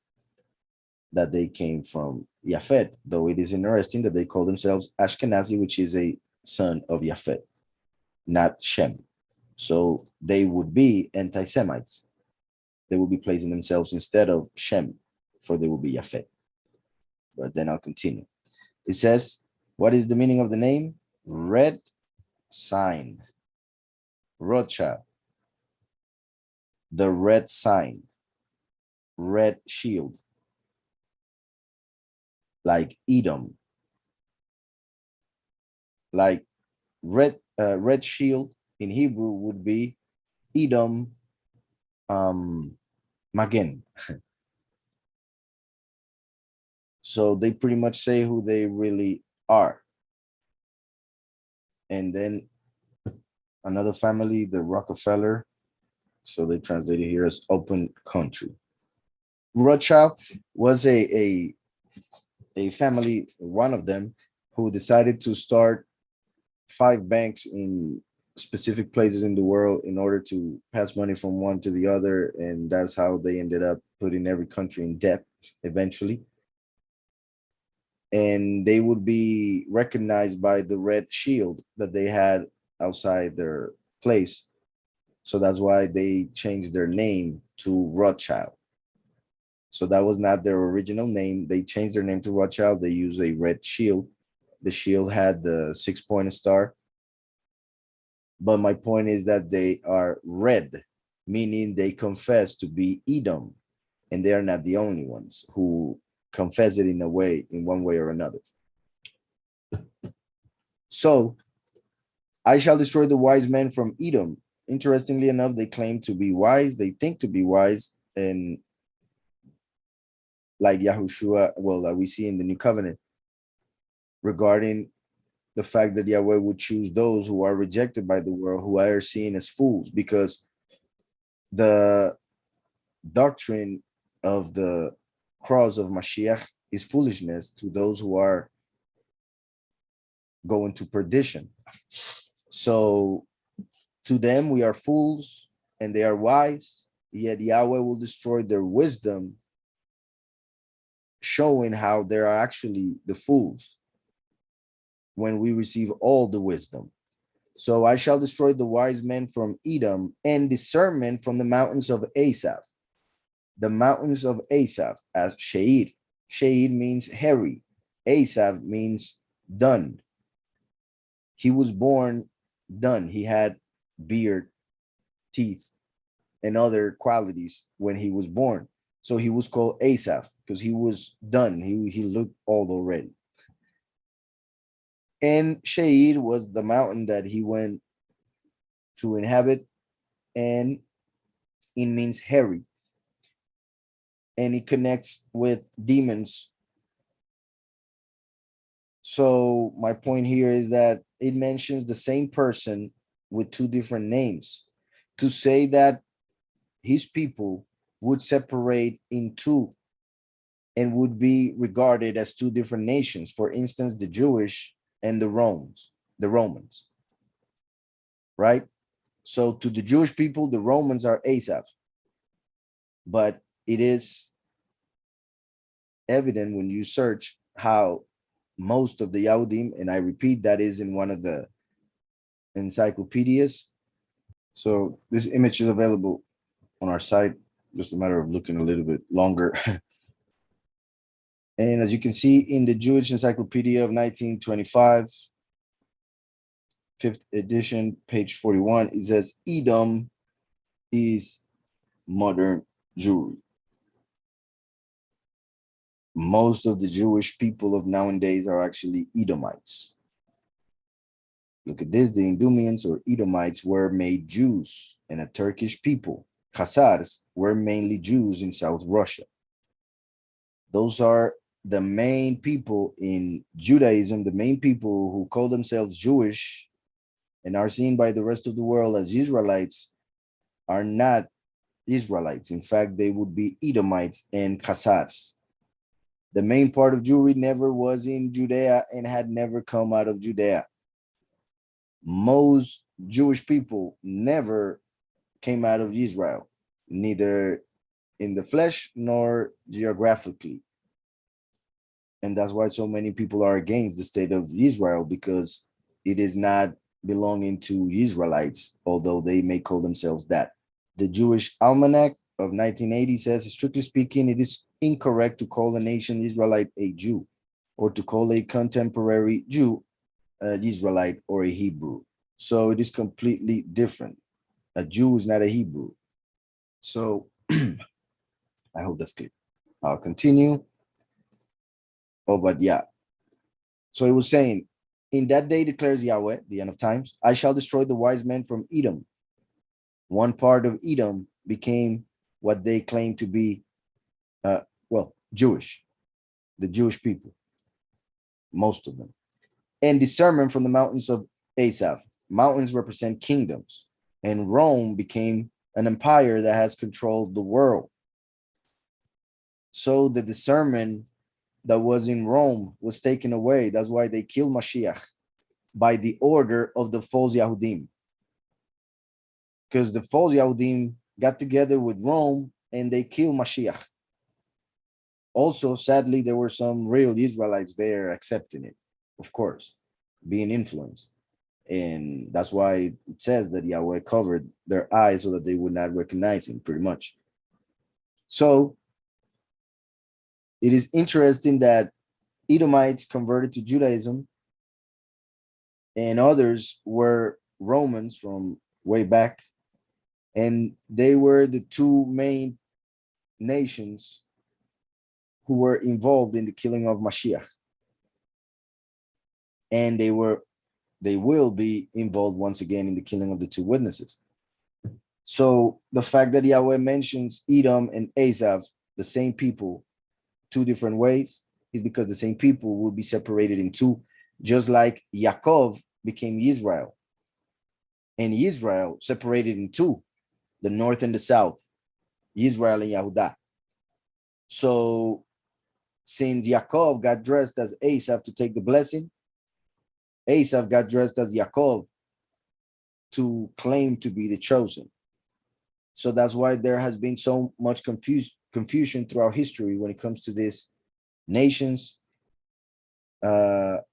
that they came from Japhet, though it is interesting that they call themselves Ashkenazi, which is a son of Japhet, not Shem. So they would be anti-Semites. They will be placing themselves instead of Shem, for they will be Japhet. But then I'll continue. It says, what is the meaning of the name? Red sign. Rothschild. The red sign. Red shield. Like Edom. Like red shield in Hebrew would be Edom Magen. So they pretty much say who they really are. And then another family, the Rockefeller. So they translated here as open country. Rothschild was a family, one of them, who decided to start 5 banks in specific places in the world in order to pass money from one to the other. And that's how they ended up putting every country in debt eventually. And they would be recognized by the red shield that they had outside their place. So that's why they changed their name to Rothschild. So that was not their original name. They changed their name to Rothschild. They used a red shield. The shield had the 6-pointed star. But my point is that they are red, meaning they confess to be Edom, and they are not the only ones who confess it in one way or another. So I shall destroy the wise men from Edom. Interestingly enough, they claim to be wise. They think to be wise, and like Yahushua, well, that we see in the New Covenant, regarding the fact that Yahweh would choose those who are rejected by the world, who are seen as fools, because the doctrine of the cross of Mashiach is foolishness to those who are going to perdition. So to them, we are fools and they are wise, yet Yahweh will destroy their wisdom, showing how they are actually the fools when we receive all the wisdom. So I shall destroy the wise men from Edom and discernment from the mountains of Asaph. The mountains of Asaph as Sheir. Sheir means hairy. Asaph means dun. He was born done. He had beard, teeth, and other qualities when he was born. So he was called Asaph because he was done. He looked old already. And Sheir was the mountain that he went to inhabit, and it means hairy. And it connects with demons. So my point here is that it mentions the same person with 2 different names to say that his people would separate in 2 and would be regarded as 2 different nations. For instance, the Jewish and the Romans, right? So to the Jewish people, the Romans are Asaph, but it is evident when you search how most of the Yahudim, and I repeat, that is in one of the encyclopedias. So this image is available on our site, just a matter of looking a little bit longer. And as you can see in the Jewish Encyclopedia of 1925, 5th edition, page 41, it says Edom is modern Jewry. Most of the Jewish people of nowadays are actually Edomites. Look at this, the Idumeans or Edomites were made Jews and a Turkish people. Khazars were mainly Jews in South Russia. Those are the main people in Judaism, the main people who call themselves Jewish and are seen by the rest of the world as Israelites are not Israelites. In fact, they would be Edomites and Khazars. The main part of Jewry never was in Judea and had never come out of Judea. Most Jewish people never came out of Israel, neither in the flesh nor geographically. And that's why so many people are against the state of Israel, because it is not belonging to Israelites, although they may call themselves that. The Jewish Almanac of 1980 says, strictly speaking, it is incorrect to call a nation Israelite a Jew, or to call a contemporary Jew an Israelite or a Hebrew. So it is completely different. A Jew is not a Hebrew. So I hope that's clear. I'll continue. ObadYah. So it was saying, in that day declares Yahweh, the end of times, I shall destroy the wise men from Edom. One part of Edom became what they claim to be, Jewish, the Jewish people, most of them. And discernment from the mountains of Asaph. Mountains represent kingdoms, and Rome became an empire that has controlled the world. So the discernment that was in Rome was taken away. That's why they killed Mashiach by the order of the false Yahudim. Because the false Yahudim got together with Rome and they killed Mashiach. Also, sadly, there were some real Israelites there accepting it, of course, being influenced. And that's why it says that Yahweh covered their eyes so that they would not recognize him, pretty much. So it is interesting that Edomites converted to Judaism and others were Romans from way back. And they were the two main nations who were involved in the killing of Mashiach. And they will be involved once again in the killing of the two witnesses. So the fact that Yahweh mentions Edom and Asaph, the same people, two different ways, is because the same people will be separated in two, just like Yaakov became Israel. And Israel separated in two, the north and the south, Israel and Yehudah. So since Yaakov got dressed as Asaph to take the blessing, Asaph got dressed as Yaakov to claim to be the chosen. So that's why there has been so much confusion throughout history when it comes to these nations and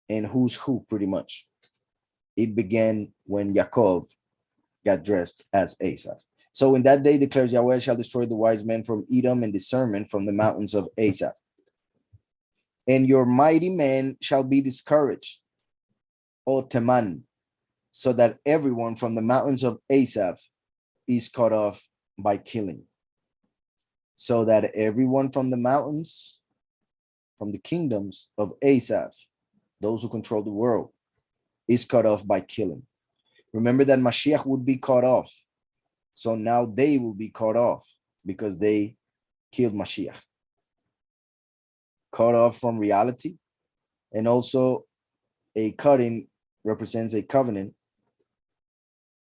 who's who, pretty much. It began when Yaakov got dressed as Asaph. So in that day declares Yahweh shall destroy the wise men from Edom and discernment from the mountains of Asaph. And your mighty men shall be discouraged, O Teman, so that everyone from the mountains of Asaph is cut off by killing. So that everyone from the mountains, from the kingdoms of Asaph, those who control the world, is cut off by killing. Remember that Mashiach would be cut off. So now they will be cut off because they killed Mashiach. Cut off from reality. And also a cutting represents a covenant.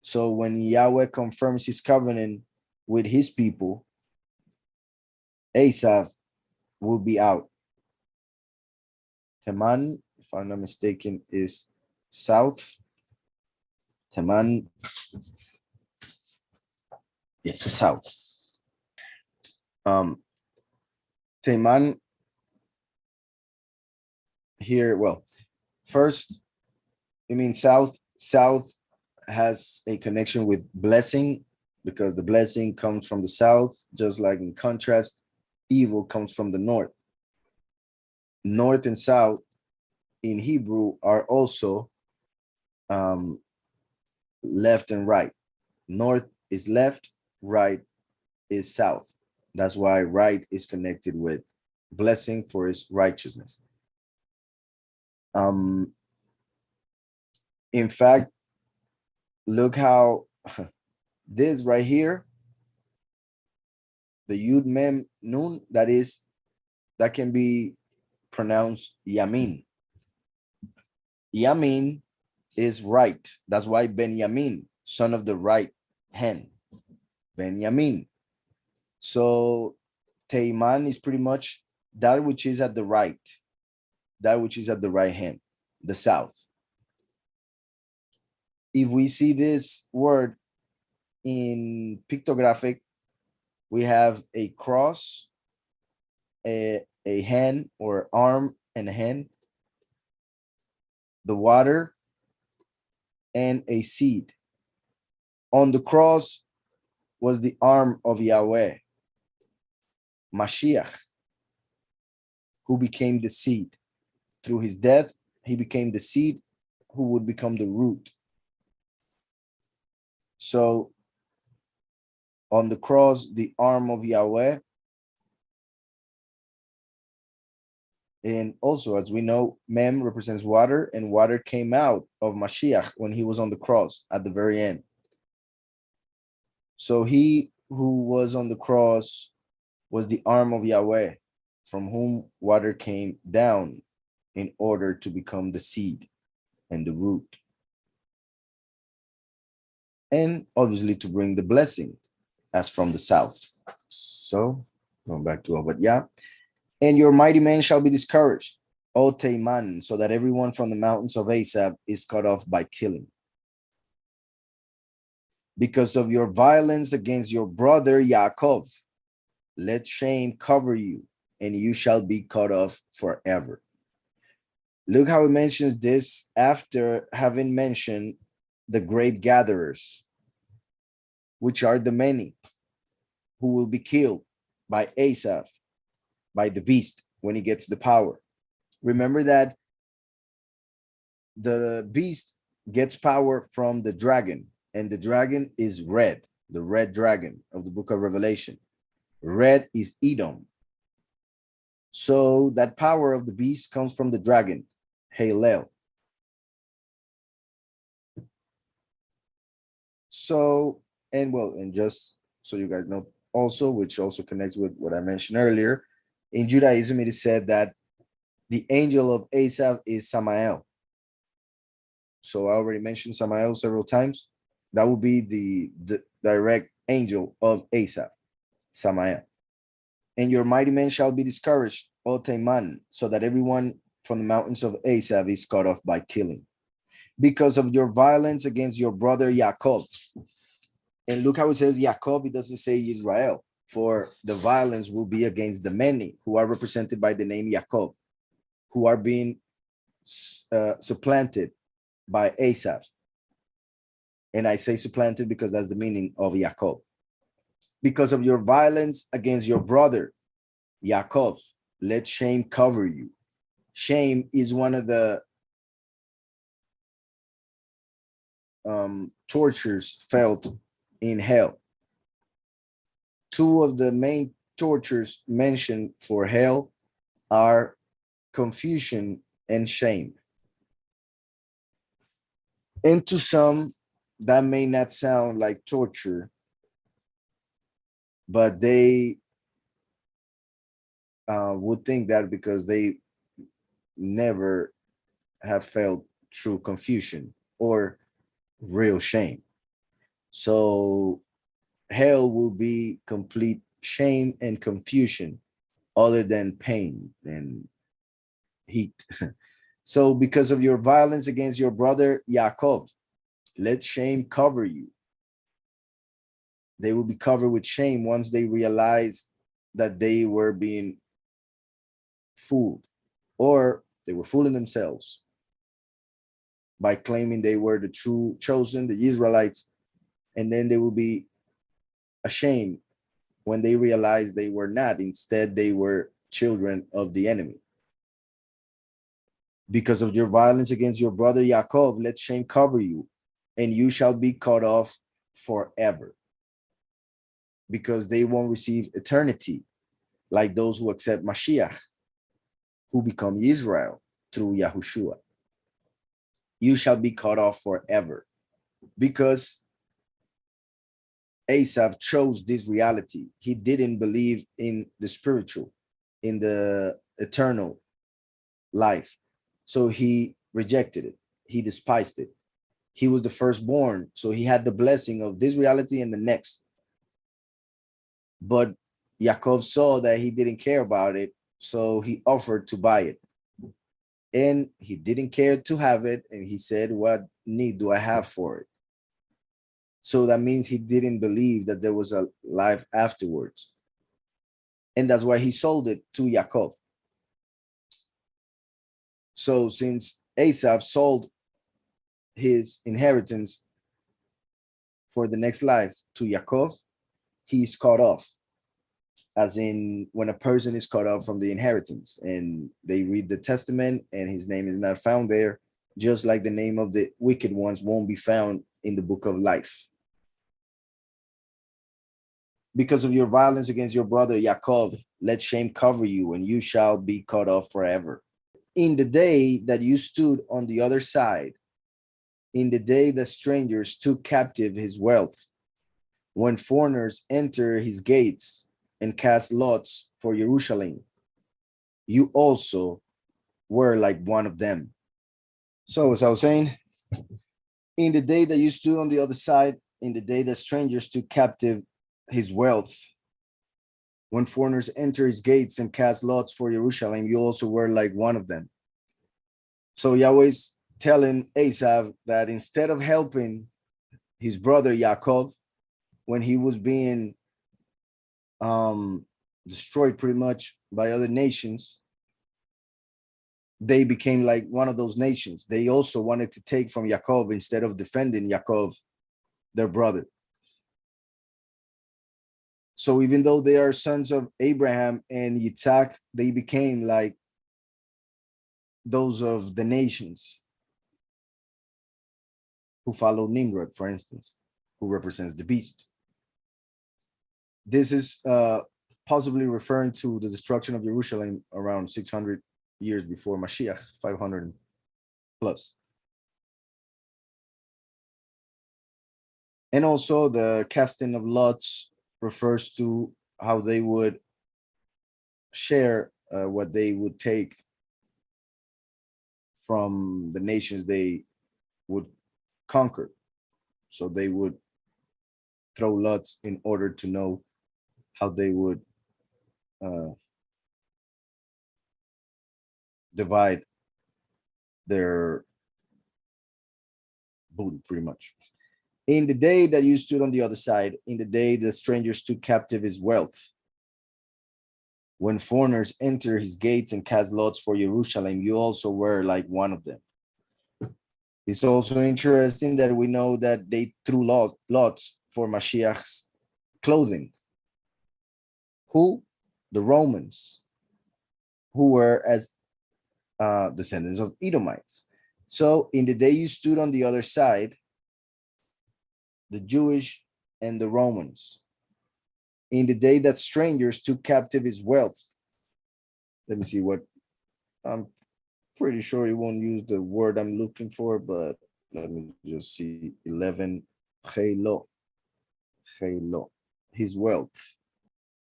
So when Yahweh confirms his covenant with his people, Asaph will be out. Teman, if I'm not mistaken, is south. Teman, yes, south. Teman here, well, first, I mean south. South has a connection with blessing because the blessing comes from the south, just like in contrast, evil comes from the north. North and south in Hebrew are also left and right. North is left, right is south. That's why right is connected with blessing for his righteousness. In fact, look how this right here, the Yud Mem Nun, that can be pronounced Yamin. Yamin is right. That's why Benjamin, son of the right hand, Benjamin. So Teiman is pretty much that which is at the right, that which is at the right hand, the south. If we see this word in pictographic, we have a cross, a hand or arm and a hand, the water, and a seed. On the cross was the arm of Yahweh, Mashiach, who became the seed. Through his death, he became the seed who would become the root. So on the cross, the arm of Yahweh. And also, as we know, Mem represents water, and water came out of Mashiach when he was on the cross at the very end. So he who was on the cross was the arm of Yahweh, from whom water came down in order to become the seed. and the root. And obviously to bring the blessing as from the south. So going back to ObadYah. And your mighty men shall be discouraged, O Teman, so that everyone from the mountains of Asaph is cut off by killing. Because of your violence against your brother Yaakov, let shame cover you, and you shall be cut off forever. Look how it mentions this after having mentioned the grape gatherers, which are the many who will be killed by Asaph, by the beast, when he gets the power. Remember that the beast gets power from the dragon, and the dragon is red, the red dragon of the book of Revelation. Red is Edom. So that power of the beast comes from the dragon, Halel. So, and just so you guys know also, which also connects with what I mentioned earlier, in Judaism, it is said that the angel of Asaph is Samael. So I already mentioned Samael several times. That would be the direct angel of Asaph, Samael. And your mighty men shall be discouraged, O Teman, so that everyone from the mountains of Asaph is cut off by killing. Because of your violence against your brother Yaakov. And look how it says Yaakov, it doesn't say Israel, for the violence will be against the many who are represented by the name Yaakov, who are being supplanted by Asaph. And I say supplanted because that's the meaning of Yaakov. Because of your violence against your brother Yaakov, let shame cover you. Shame is one of the tortures felt in hell. Two of the main tortures mentioned for hell are confusion and shame. And to some, that may not sound like torture, but they would think that because they never have felt true confusion or real shame. So hell will be complete shame and confusion other than pain and heat. So because of your violence against your brother Yaakov, let shame cover you. They will be covered with shame once they realize that they were being fooled, or they were fooling themselves by claiming they were the true chosen, the Israelites, and then they will be ashamed when they realize they were not. Instead, they were children of the enemy. Because of your violence against your brother Yaakov, let shame cover you, and you shall be cut off forever. Because they won't receive eternity like those who accept Mashiach, who become Israel through Yahushua. You shall be cut off forever. Because Asaph chose this reality. He didn't believe in the spiritual, in the eternal life. So he rejected it. He despised it. He was the firstborn, so he had the blessing of this reality and the next. But Yaakov saw that he didn't care about it, so he offered to buy it. And he didn't care to have it, and he said, what need do I have for it? So that means he didn't believe that there was a life afterwards. And that's why he sold it to Yaakov. So since Asaph sold his inheritance for the next life to Yaakov, he's cut off. As in when a person is cut off from the inheritance and they read the testament and his name is not found there, just like the name of the wicked ones won't be found in the book of life. Because of your violence against your brother Yaakov, let shame cover you, and you shall be cut off forever. In the day that you stood on the other side, in the day that strangers took captive his wealth, when foreigners enter his gates and cast lots for Jerusalem, you also were like one of them. So as I was saying, in the day that you stood on the other side, in the day that strangers took captive his wealth, when foreigners enter his gates and cast lots for Jerusalem, you also were like one of them. So Yahweh's telling Asaph that instead of helping his brother Yaakov when he was being destroyed pretty much by other nations, they became like one of those nations. They also wanted to take from Yaakov instead of defending Yaakov, their brother. So even though they are sons of Abraham and Yitzhak, they became like those of the nations who follow Nimrod, for instance, who represents the beast. This is possibly referring to the destruction of Jerusalem around 600 years before Mashiach, 500 plus. And also the casting of lots refers to how they would share what they would take from the nations they would conquer. So they would throw lots in order to know how they would divide their booty, pretty much. In the day that you stood on the other side, in the day the strangers took captive his wealth, when foreigners enter his gates and cast lots for Jerusalem, you also were like one of them. It's also interesting that we know that they threw lots for Mashiach's clothing. Who? The Romans, who were as descendants of Edomites. So in the day you stood on the other side, the Jewish and the Romans, in the day that strangers took captive his wealth. Let me see what, I'm pretty sure he won't use the word I'm looking for, but let me just see. 11, Kehila, his wealth.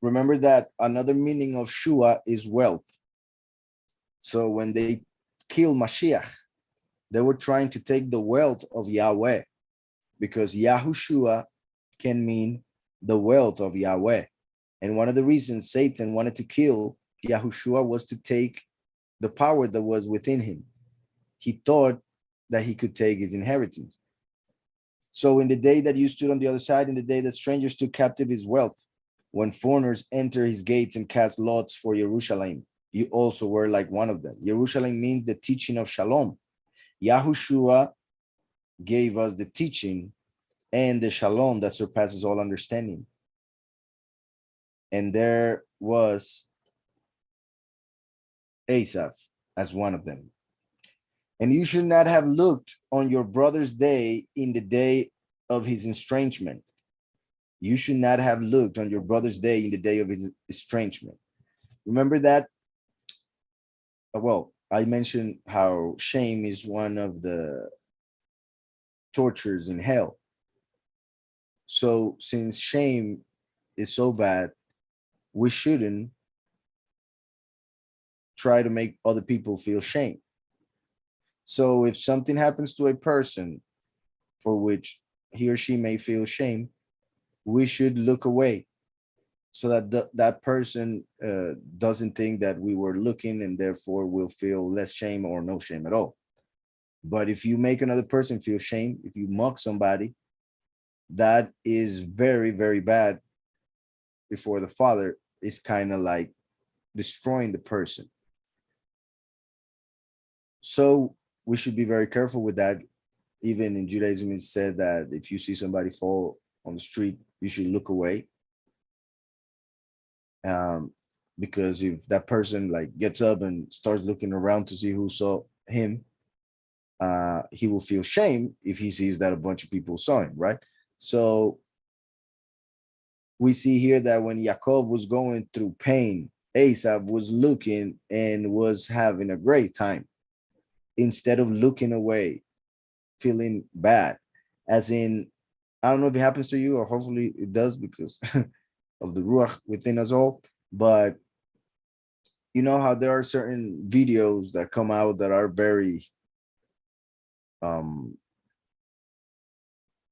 Remember that another meaning of Shua is wealth. So when they killed Mashiach, they were trying to take the wealth of Yahweh, because Yahushua can mean the wealth of Yahweh. And one of the reasons Satan wanted to kill Yahushua was to take the power that was within him. He thought that he could take his inheritance. So in the day that you stood on the other side, in the day that strangers took captive his wealth, when foreigners enter his gates and cast lots for Jerusalem, you also were like one of them. Jerusalem means the teaching of Shalom. Yahushua gave us the teaching and the Shalom that surpasses all understanding. And there was Asaph as one of them. And you should not have looked on your brother's day in the day of his estrangement. You should not have looked on your brother's day in the day of his estrangement. Remember that? Well, I mentioned how shame is one of the tortures in hell. So since shame is so bad, we shouldn't try to make other people feel shame. So if something happens to a person for which he or she may feel shame, we should look away so that that person doesn't think that we were looking and therefore will feel less shame or no shame at all. But if you make another person feel shame, if you mock somebody, that is very, very bad before the Father. Is kind of like destroying the person. So we should be very careful with that. Even in Judaism, it's said that if you see somebody fall on the street, you should look away. Because if that person like gets up and starts looking around to see who saw him, he will feel shame if he sees that a bunch of people saw him, right? So we see here that when Yaakov was going through pain, Asaph was looking and was having a great time instead of looking away, feeling bad. As in, I don't know if it happens to you, or hopefully it does because of the Ruach within us all, but you know how there are certain videos that come out that are very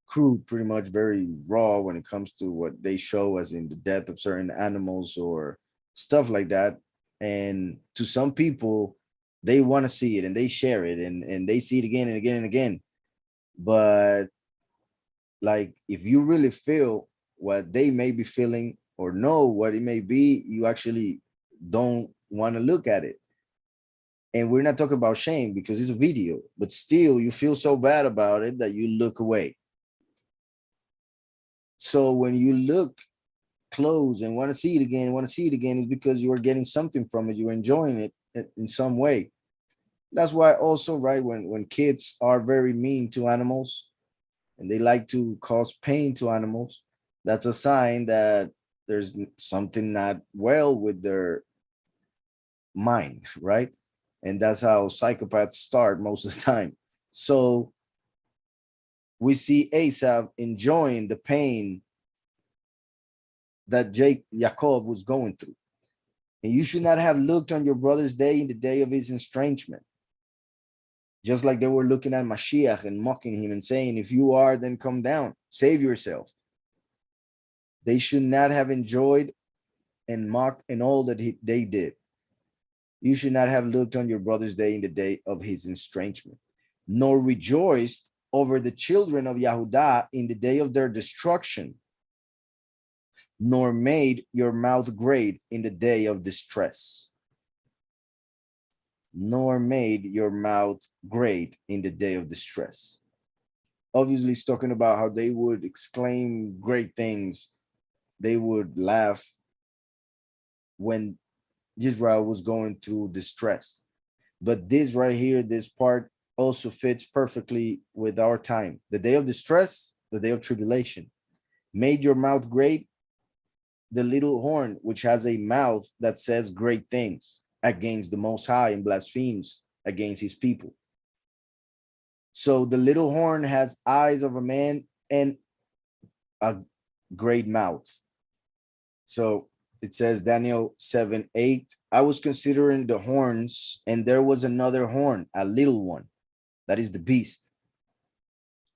crude, pretty much very raw when it comes to what they show, as in the death of certain animals or stuff like that. And to some people, they want to see it and they share it and they see it again and again and again. But like, if you really feel what they may be feeling or know what it may be, you actually don't want to look at it. And we're not talking about shame because it's a video, but still you feel so bad about it that you look away. So when you look close and want to see it again, is because you are getting something from it. You're enjoying it in some way. That's why also, right, when kids are very mean to animals and they like to cause pain to animals, that's a sign that there's something not well with their mind, right? And that's how psychopaths start most of the time. So we see Asaph enjoying the pain that Yaakov was going through. And you should not have looked on your brother's day in the day of his estrangement. Just like they were looking at Mashiach and mocking him and saying, if you are, then come down, save yourself. They should not have enjoyed and mocked in all that they did. You should not have looked on your brother's day in the day of his estrangement, nor rejoiced over the children of Yahudah in the day of their destruction, nor made your mouth great in the day of distress. Nor made your mouth great in the day of distress. Obviously, it's talking about how they would exclaim great things. They would laugh when Israel was going through distress. But this right here, this part also fits perfectly with our time. The day of distress, the day of tribulation. Made your mouth great, the little horn, which has a mouth that says great things against the Most High and blasphemes against his people. So the little horn has eyes of a man and a great mouth. So it says Daniel 7:8. I was considering the horns, and there was another horn, a little one, that is the beast,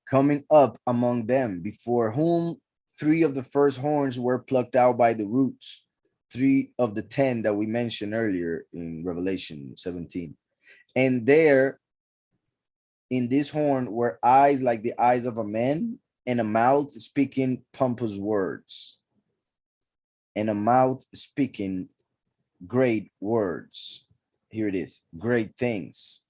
coming up among them, before whom 3 of the first horns were plucked out by the roots, 3 of the 10 that we mentioned earlier in Revelation 17. And there in this horn were eyes like the eyes of a man, and a mouth speaking pompous words. And a mouth speaking great words. Here it is, great things.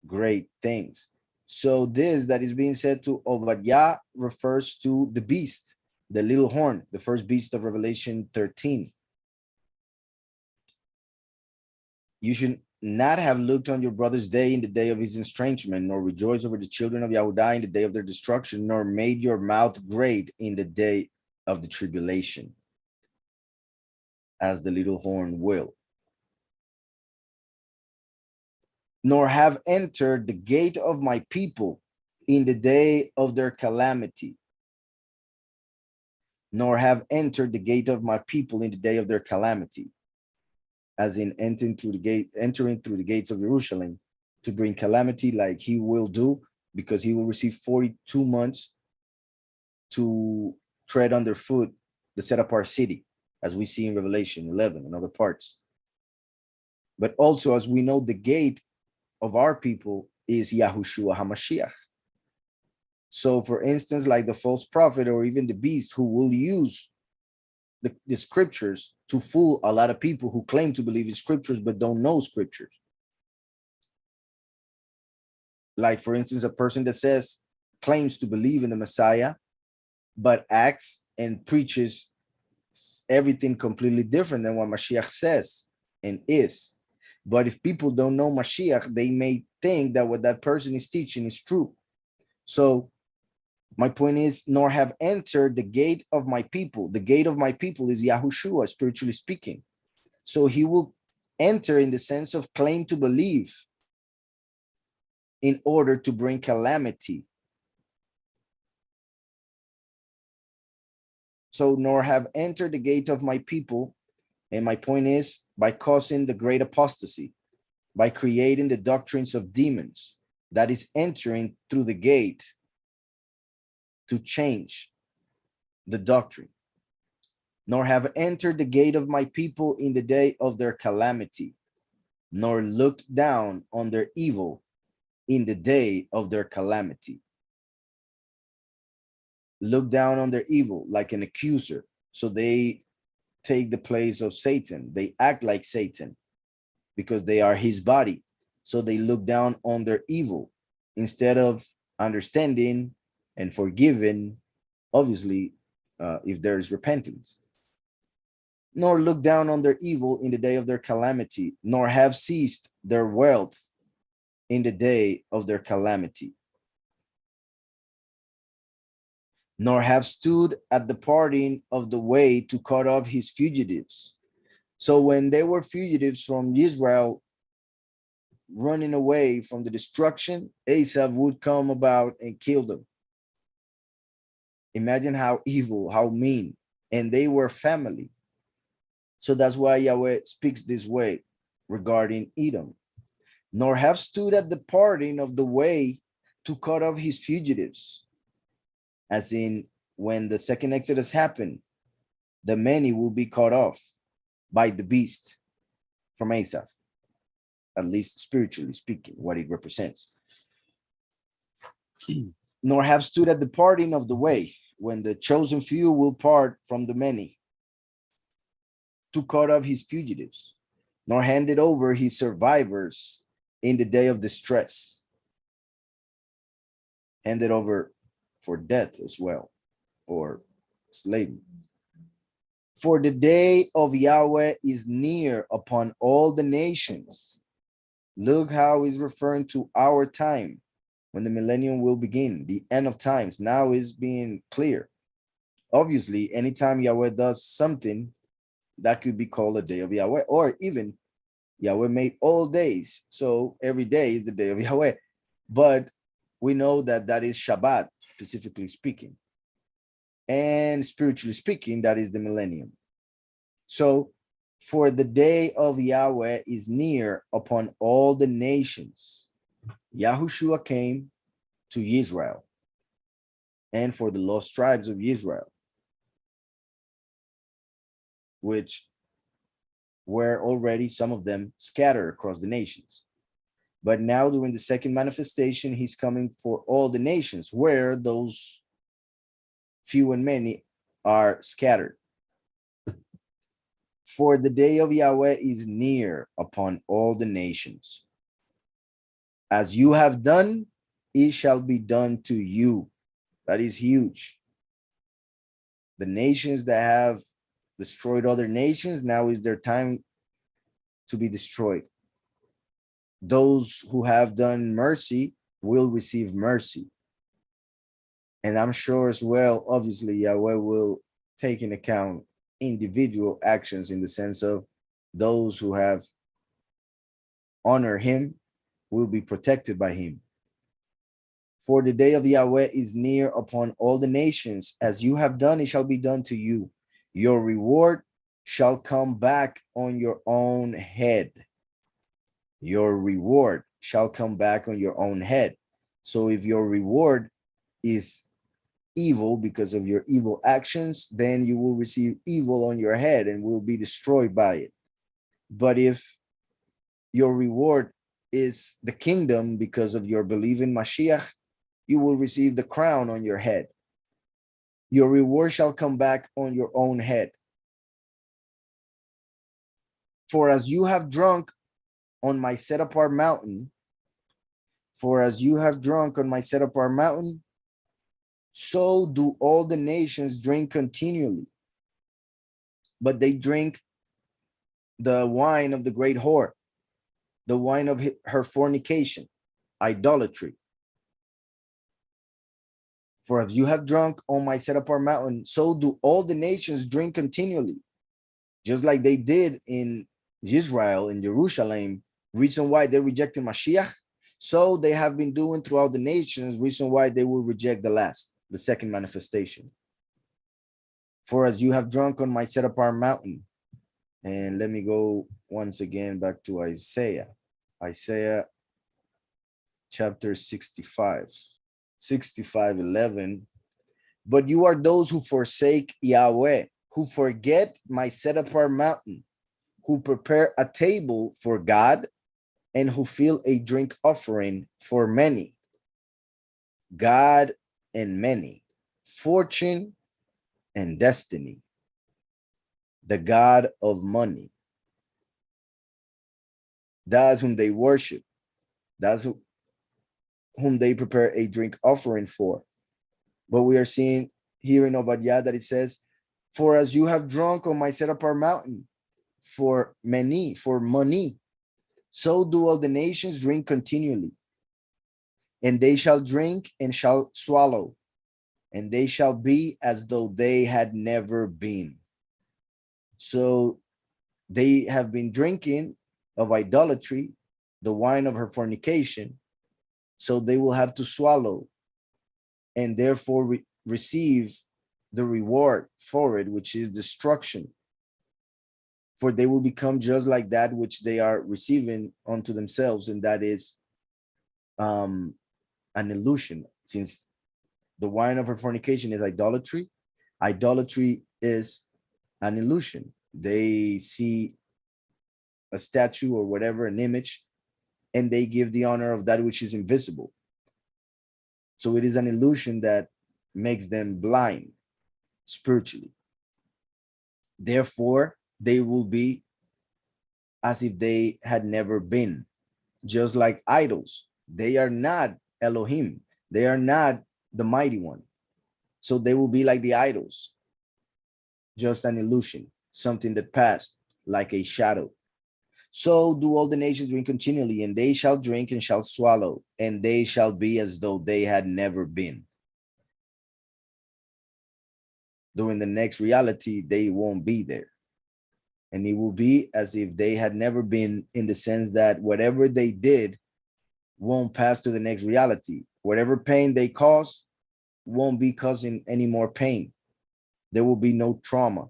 Great things. So this that is being said to ObadYah refers to the beast, the little horn, the first beast of Revelation 13. You should not have looked on your brother's day in the day of his estrangement, nor rejoice over the children of Yahudah in the day of their destruction, nor made your mouth great in the day of the tribulation, as the little horn will. Nor have entered the gate of my people in the day of their calamity. Nor have entered the gate of my people in the day of their calamity, as in entering through the gates of Jerusalem to bring calamity, like he will do, because he will receive 42 months to tread underfoot the set apart city, as we see in Revelation 11 and other parts. But also, as we know, the gate of our people is Yahushua HaMashiach. So for instance, like the false prophet or even the beast who will use the scriptures to fool a lot of people who claim to believe in scriptures but don't know scriptures. Like, for instance, a person that claims to believe in the Messiah, but acts and preaches everything completely different than what Mashiach says and is. But if people don't know Mashiach, they may think that what that person is teaching is true. So my point is, nor have entered the gate of my people. The gate of my people is Yahushua, spiritually speaking. So he will enter in the sense of claim to believe in order to bring calamity. So nor have entered the gate of my people. And my point is, by causing the great apostasy, by creating the doctrines of demons, that is entering through the gate to change the doctrine, nor have entered the gate of my people in the day of their calamity, nor looked down on their evil in the day of their calamity. Look down on their evil like an accuser. So they take the place of Satan. They act like Satan because they are his body. So they look down on their evil instead of understanding and forgiving, obviously, if there is repentance. Nor look down on their evil in the day of their calamity, nor have ceased their wealth in the day of their calamity, nor have stood at the parting of the way to cut off his fugitives. So when they were fugitives from Israel, running away from the destruction, Asaph would come about and kill them. Imagine how evil, how mean, and they were family. So that's why Yahweh speaks this way regarding Edom. Nor have stood at the parting of the way to cut off his fugitives. As in, when the second Exodus happened, the many will be cut off by the beast from Asaph, at least spiritually speaking, what it represents. Nor have stood at the parting of the way, when the chosen few will part from the many, to cut off his fugitives, nor handed over his survivors in the day of distress, handed over for death as well, or slavery. For the day of Yahweh is near upon all the nations. Look how he's referring to our time, when the millennium will begin, the end of times now is being clear. Obviously, anytime Yahweh does something, that could be called a day of Yahweh, or even Yahweh made all days, so every day is the day of Yahweh. But we know that that is Shabbat, specifically speaking. And spiritually speaking, that is the millennium. So, for the day of Yahweh is near upon all the nations. Yahushua came to Israel and for the lost tribes of Israel, which were already, some of them, scattered across the nations. But now during the second manifestation, he's coming for all the nations where those few and many are scattered. For the day of Yahweh is near upon all the nations. As you have done, it shall be done to you. That is huge. The nations that have destroyed other nations, now is their time to be destroyed. Those who have done mercy will receive mercy. And I'm sure as well, obviously, Yahweh will take in account individual actions in the sense of those who have honored him will be protected by him. For the day of Yahweh is near upon all the nations. As you have done, it shall be done to you. Your reward shall come back on your own head. Your reward shall come back on your own head. So if your reward is evil because of your evil actions, then you will receive evil on your head and will be destroyed by it. But if your reward is the kingdom because of your belief in Mashiach, you will receive the crown on your head. Your reward shall come back on your own head. For as you have drunk on my set apart mountain, for as you have drunk on my set apart mountain, so do all the nations drink continually. But they drink the wine of the great whore, the wine of her fornication, idolatry. For as you have drunk on my set apart mountain, so do all the nations drink continually. Just like they did in Israel, in Jerusalem, reason why they rejected Mashiach, so they have been doing throughout the nations, reason why they will reject the second manifestation. For as you have drunk on my set apart mountain, and let me go once again back to Isaiah. Isaiah chapter 65, 65:11. But you are those who forsake Yahweh, who forget my set apart mountain, who prepare a table for God, and who fill a drink offering for many. God and many, fortune and destiny, the God of money. That's whom they worship. That's whom they prepare a drink offering for. But we are seeing here in ObadYah that it says, for as you have drunk on my set apart mountain, for many, for money, so do all the nations drink continually. And they shall drink and shall swallow, and they shall be as though they had never been. So they have been drinking of idolatry, the wine of her fornication, so they will have to swallow and therefore receive the reward for it, which is destruction. For they will become just like that which they are receiving unto themselves, and that is an illusion. Since the wine of her fornication is idolatry, idolatry is an illusion. They see a statue or whatever, an image, and they give the honor of that which is invisible. So it is an illusion that makes them blind spiritually. Therefore, they will be as if they had never been, just like idols. They are not Elohim. They are not the mighty one. So they will be like the idols, just an illusion, something that passed like a shadow. So do all the nations drink continually, and they shall drink and shall swallow, and they shall be as though they had never been. During the next reality, they won't be there. And it will be as if they had never been, in the sense that whatever they did won't pass to the next reality. Whatever pain they cause won't be causing any more pain. There will be no trauma.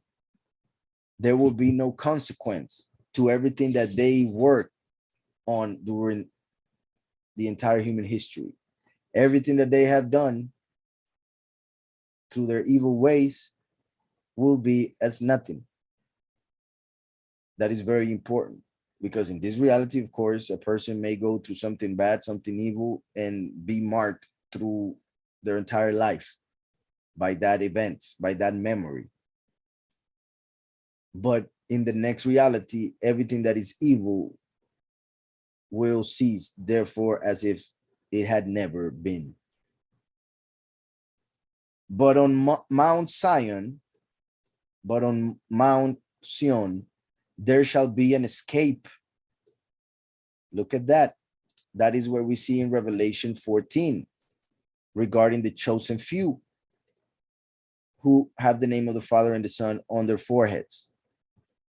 There will be no consequence to everything that they worked on during the entire human history. Everything that they have done through their evil ways will be as nothing. That is very important, because in this reality, of course, a person may go through something bad, something evil, and be marked through their entire life by that event, by that memory. But in the next reality, everything that is evil will cease, therefore, as if it had never been. But on Mount Zion, there shall be an escape. Look at that. That is where we see in Revelation 14 regarding the chosen few who have the name of the Father and the Son on their foreheads.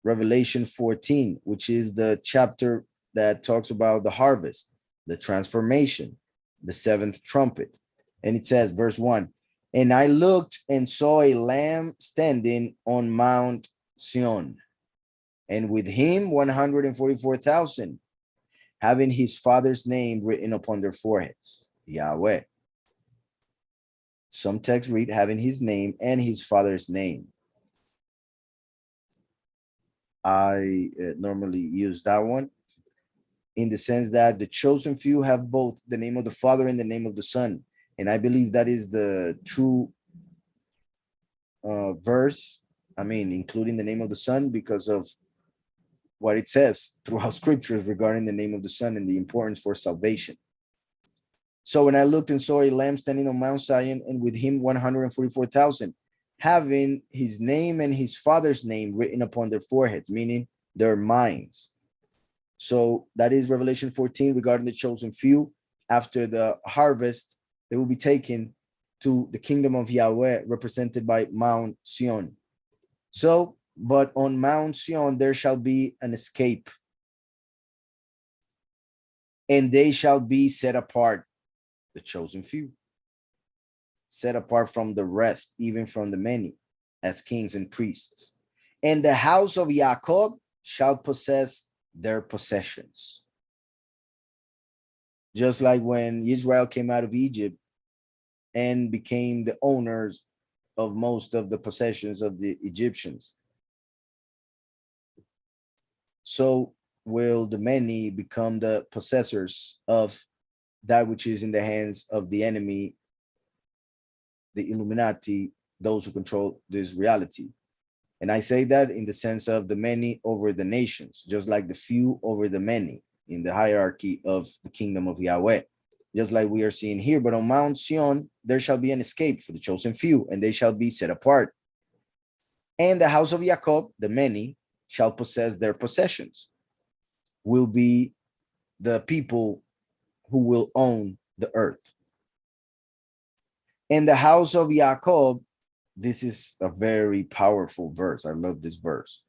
Revelation 14, which is the chapter that talks about the harvest, the transformation, the seventh trumpet. And it says, verse 1, and I looked and saw a lamb standing on Mount Zion, and with him 144,000, having his father's name written upon their foreheads, Yahweh. Some texts read having his name and his father's name. I normally use that one in the sense that the chosen few have both the name of the Father and the name of the Son. And I believe that is the true verse. I mean, including the name of the Son, because of what it says throughout scriptures regarding the name of the Son and the importance for salvation. So when I looked and saw a lamb standing on Mount Zion, and with him 144,000, having his name and his father's name written upon their foreheads, meaning their minds. So that is Revelation 14 regarding the chosen few. After the harvest, they will be taken to the kingdom of Yahweh, represented by Mount Zion. So, but on Mount Zion there shall be an escape, and they shall be set apart, the chosen few, set apart from the rest, even from the many, as kings and priests. And the house of Jacob shall possess their possessions. Just like when Israel came out of Egypt and became the owners of most of the possessions of the Egyptians, so will the many become the possessors of that which is in the hands of the enemy, the Illuminati, those who control this reality. And I say that in the sense of the many over the nations, just like the few over the many in the hierarchy of the kingdom of Yahweh, just like we are seeing here. But on Mount Sion, there shall be an escape for the chosen few, and they shall be set apart. And the house of Jacob, the many, shall possess their possessions, will be the people who will own the earth. And the house of Jacob, this is a very powerful verse. I love this verse.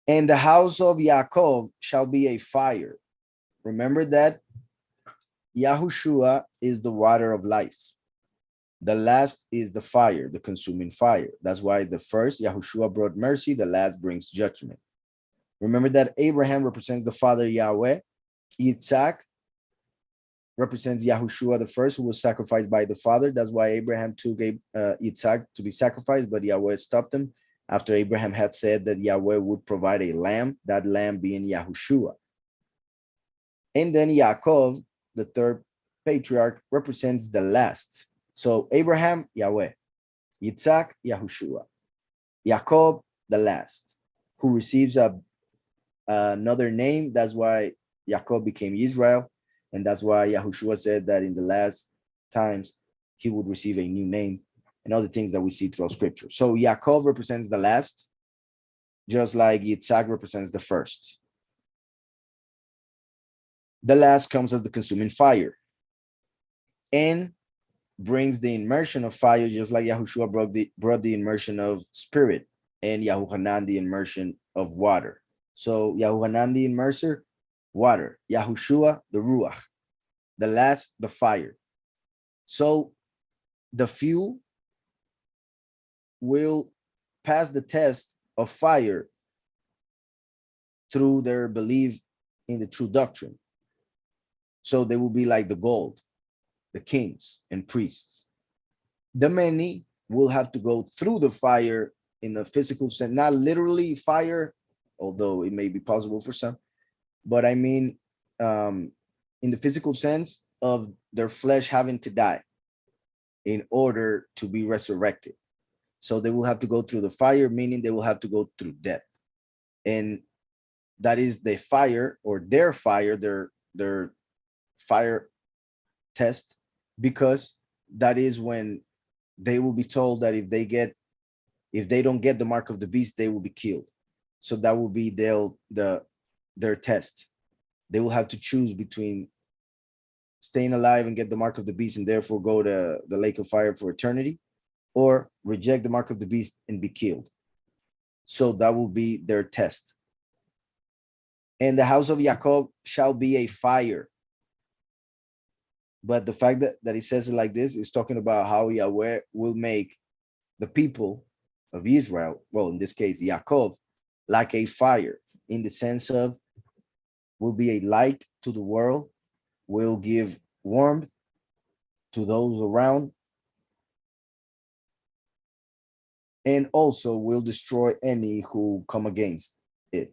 And the house of Jacob shall be a fire. Remember that Yahushua is the water of life. The last is the fire, the consuming fire. That's why the first, Yahushua, brought mercy. The last brings judgment. Remember that Abraham represents the father Yahweh. Yitzhak represents Yahushua the first, who was sacrificed by the father. That's why Abraham took Yitzhak to be sacrificed, but Yahweh stopped him after Abraham had said that Yahweh would provide a lamb, that lamb being Yahushua. And then Yaakov, the third patriarch, represents the last. So Abraham, Yahweh, Yitzhak, Yahushua, Yaakov, the last, who receives another name. That's why Yaakov became Israel. And that's why Yahushua said that in the last times, he would receive a new name and other things that we see throughout scripture. So Yaakov represents the last, just like Yitzhak represents the first. The last comes as the consuming fire and brings the immersion of fire, just like Yahushua brought the immersion of spirit, and Yahuhanan the immersion of water. So Yahuhanan the immerser, water. Yahushua the ruach. The last, the fire. So the few will pass the test of fire through their belief in the true doctrine. So they will be like the gold, the kings and priests. The many will have to go through the fire in the physical sense, not literally fire, although it may be possible for some, but I mean in the physical sense of their flesh having to die in order to be resurrected. So they will have to go through the fire, meaning they will have to go through death. And that is the fire, or their fire, their fire test, because that is when they will be told that if they don't get the mark of the beast, they will be killed. So that will be their test. They will have to choose between staying alive and get the mark of the beast and therefore go to the lake of fire for eternity, or reject the mark of the beast and be killed. So that will be their test. And the house of Jacob shall be a fire. But the fact that he says it like this is talking about how Yahweh will make the people of Israel, well, in this case, Yaakov, like a fire, in the sense of will be a light to the world, will give warmth to those around, and also will destroy any who come against it.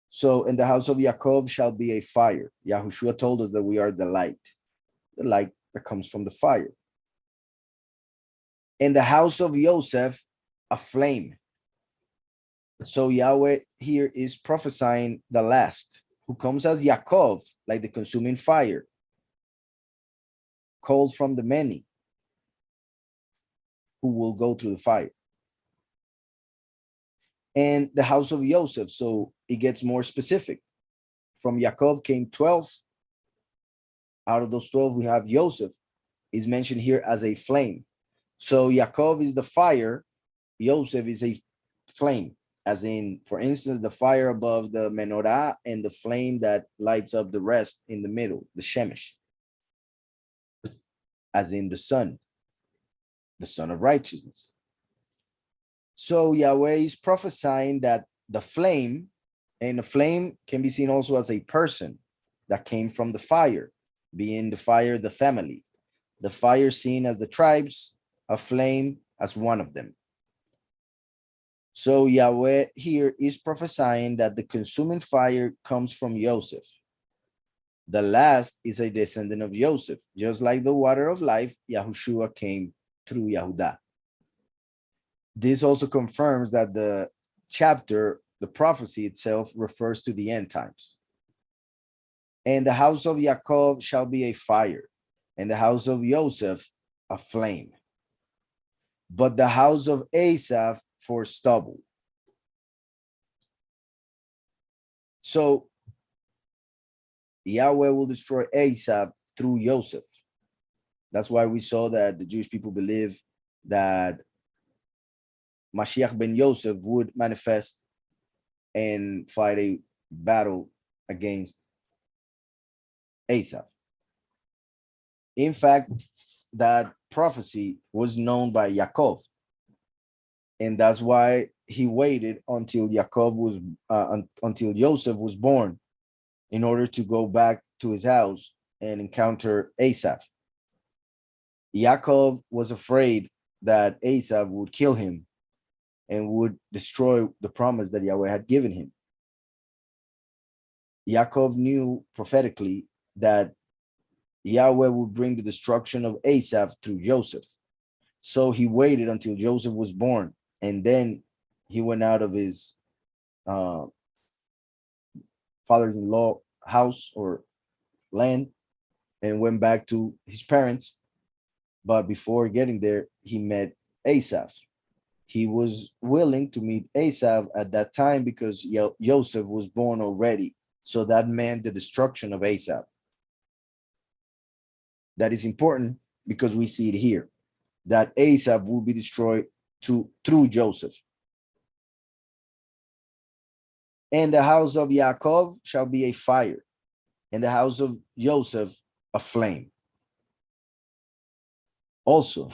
So in the house of Yaakov shall be a fire. Yahushua told us that we are the light that comes from the fire. In the house of Joseph, a flame. So Yahweh here is prophesying the last, who comes as Yaakov, like the consuming fire, called from the many, who will go through the fire. And the house of Joseph, so it gets more specific. From Yaakov came 12. Out of those 12, we have Joseph is mentioned here as a flame. So Yaakov is the fire, Joseph is a flame, as in, for instance, the fire above the menorah and the flame that lights up the rest in the middle, the shemesh, as in the sun of righteousness. So Yahweh is prophesying that the flame, and the flame can be seen also as a person that came from the fire, being the fire, the family, the fire seen as the tribes, a flame as one of them. So Yahweh here is prophesying that the consuming fire comes from Joseph. The last is a descendant of Joseph, just like the water of life, Yahushua came through Yahudah. This also confirms that the chapter, the prophecy itself, refers to the end times. And the house of Yaakov shall be a fire, and the house of Joseph a flame, but the house of Asaph for stubble. So Yahweh will destroy Asaph through Joseph. That's why we saw that the Jewish people believe that Mashiach ben Yosef would manifest and fight a battle against Asaph. In fact, that prophecy was known by Yaakov, and that's why he waited until until Joseph was born in order to go back to his house and encounter Asaph. Yaakov was afraid that Asaph would kill him and would destroy the promise that Yahweh had given him. Yaakov knew prophetically that Yahweh would bring the destruction of Asaph through Joseph. So he waited until Joseph was born, and then he went out of his father-in-law house or land and went back to his parents. But before getting there, he met Asaph. He was willing to meet Asaph at that time because Joseph was born already. So that meant the destruction of Asaph. That is important because we see it here, that Asaph will be destroyed through Joseph. And the house of Yaakov shall be a fire, and the house of Joseph a flame. Also,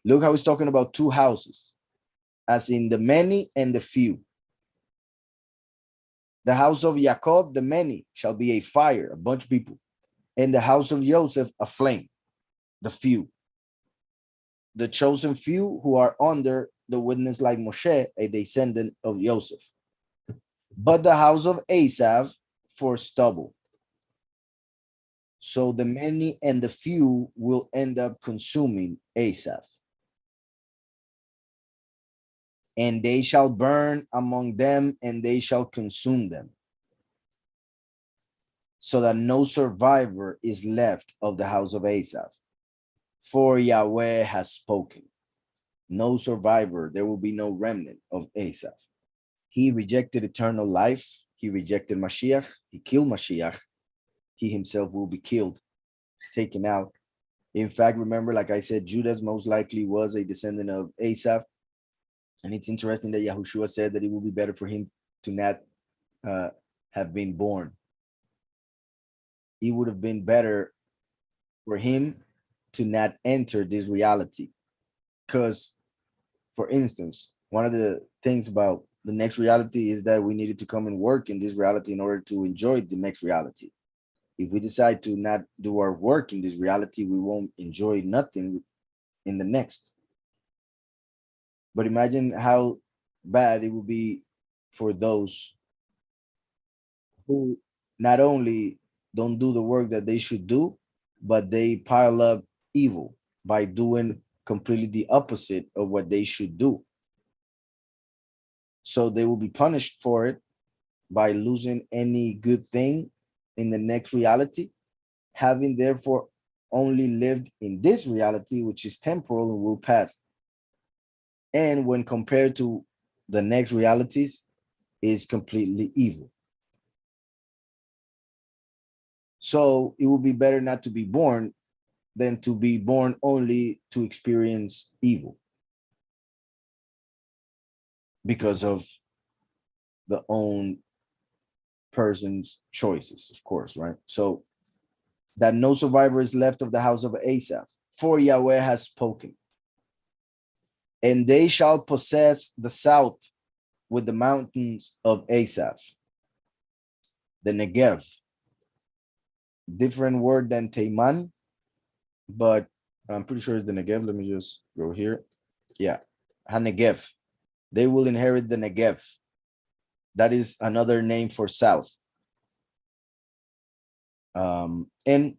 look how he's talking about two houses, as in the many and the few. The house of Yaakov, the many, shall be a fire, a bunch of people. And the house of Joseph, a flame, the few. The chosen few who are under the witness like Moshe, a descendant of Joseph. But the house of Asaph for stubble. So the many and the few will end up consuming Asaph. And they shall burn among them, and they shall consume them, so that no survivor is left of the house of Asaph. For Yahweh has spoken. No survivor, there will be no remnant of Asaph. He rejected eternal life. He rejected Mashiach. He killed Mashiach. He himself will be killed, taken out. In fact, remember, like I said, Judas most likely was a descendant of Asaph. And it's interesting that Yahushua said that it will be better for him to not have been born. It would have been better for him to not enter this reality. Because, for instance, one of the things about the next reality is that we needed to come and work in this reality in order to enjoy the next reality. If we decide to not do our work in this reality, we won't enjoy nothing in the next. But imagine how bad it would be for those who not only don't do the work that they should do, but they pile up evil by doing completely the opposite of what they should do. So they will be punished for it by losing any good thing in the next reality, having therefore only lived in this reality, which is temporal and will pass. And when compared to the next realities, is completely evil. So it would be better not to be born than to be born only to experience evil because of the own person's choices, of course, right? So that no survivor is left of the house of Asaph, for Yahweh has spoken. And they shall possess the south with the mountains of Asaph, the Negev, different word than Teiman, but I'm pretty sure it's the Negev. Let me just go here. Yeah, HaNegev. They will inherit the Negev. That is another name for south. And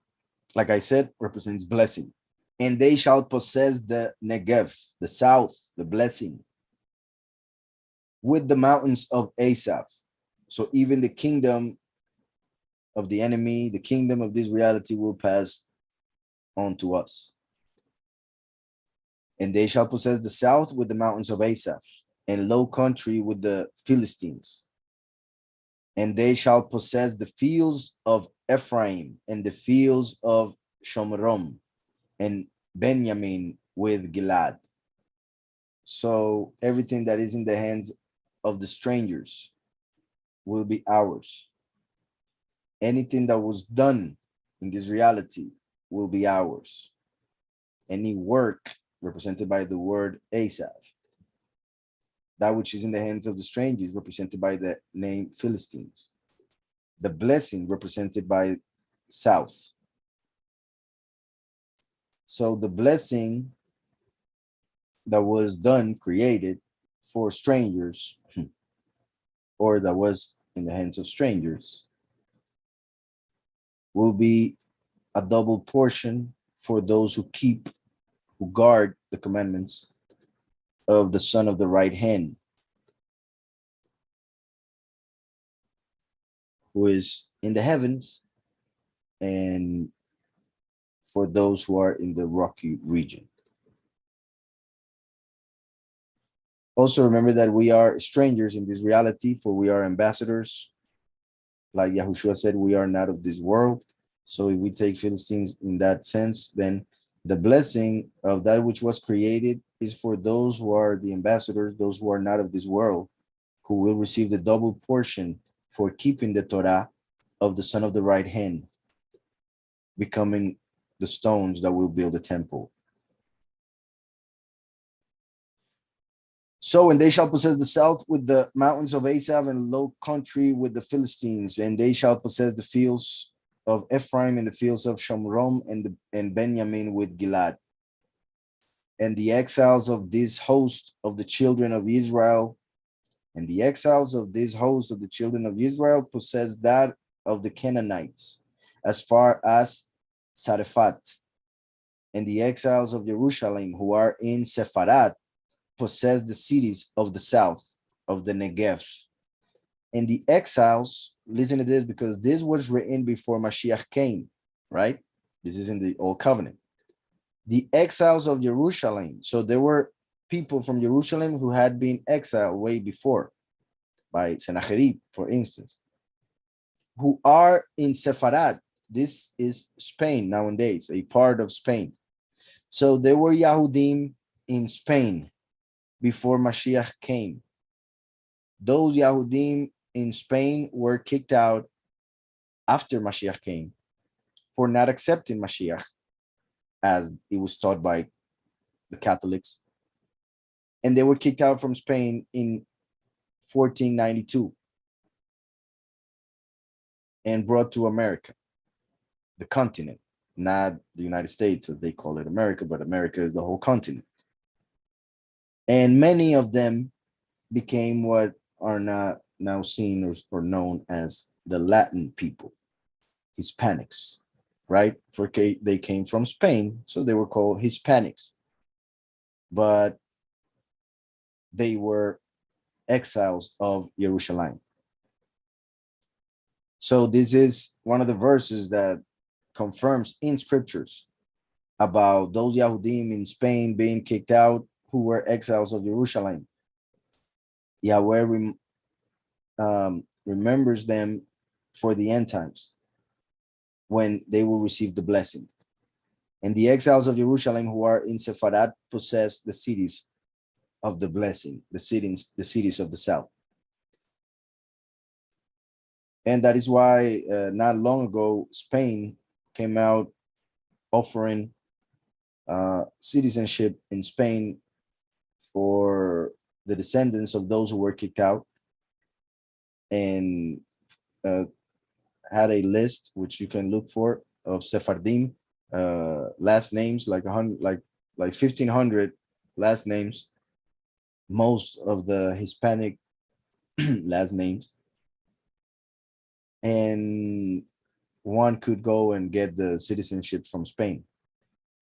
like I said, represents blessing. And they shall possess the Negev, the south, the blessing, with the mountains of Asaph. So even the kingdom of the enemy, the kingdom of this reality will pass on to us. And they shall possess the south with the mountains of Asaph, and low country with the Philistines. And they shall possess the fields of Ephraim and the fields of Shomrom, and Benjamin with Gilad. So everything that is in the hands of the strangers will be ours. Anything that was done in this reality will be ours. Any work represented by the word Asaph, that which is in the hands of the strangers represented by the name Philistines, the blessing represented by south. So the blessing that was done, created for strangers, or that was in the hands of strangers, will be a double portion for those who guard the commandments of the son of the right hand, who is in the heavens, and for those who are in the rocky region. Also remember that we are strangers in this reality, for we are ambassadors. Like Yahushua said, we are not of this world. So if we take Philistines in that sense, then the blessing of that which was created is for those who are the ambassadors, those who are not of this world, who will receive the double portion for keeping the Torah of the son of the right hand, becoming the stones that will build the temple. So, and they shall possess the south with the mountains of Asaph, and low country with the Philistines, and they shall possess the fields of Ephraim and the fields of Shomrom and Benjamin with Gilad. And the exiles of this host of the children of Israel, and the exiles of this host of the children of Israel possess that of the Canaanites, as far as Sarephat. And the exiles of Jerusalem who are in Sepharat possess the cities of the south of the Negev. And the exiles, listen to this, because this was written before Mashiach came, right? This is in the Old Covenant. The exiles of Jerusalem. So there were people from Jerusalem who had been exiled way before by Sennacherib, for instance, who are in Sepharat. This is Spain nowadays, a part of Spain. So there were Yahudim in Spain before Mashiach came. Those Yahudim in Spain were kicked out after Mashiach came for not accepting Mashiach as it was taught by the Catholics. And they were kicked out from Spain in 1492 and brought to America, the continent, not the United States as they call it America, but America is the whole continent. And many of them became what are not now seen or known as the Latin people, Hispanics, right? For they came from Spain, so they were called Hispanics, but they were exiles of Jerusalem. So this is one of the verses that confirms in scriptures about those Yahudim in Spain being kicked out who were exiles of Jerusalem. Yahweh remembers them for the end times when they will receive the blessing. And the exiles of Jerusalem who are in Sepharat possess the cities of the blessing, the cities of the south. And that is why not long ago, Spain came out offering citizenship in Spain for the descendants of those who were kicked out, and had a list which you can look for of Sephardim last names, like 100, like 1,500 last names, most of the Hispanic last names, and one could go and get the citizenship from Spain,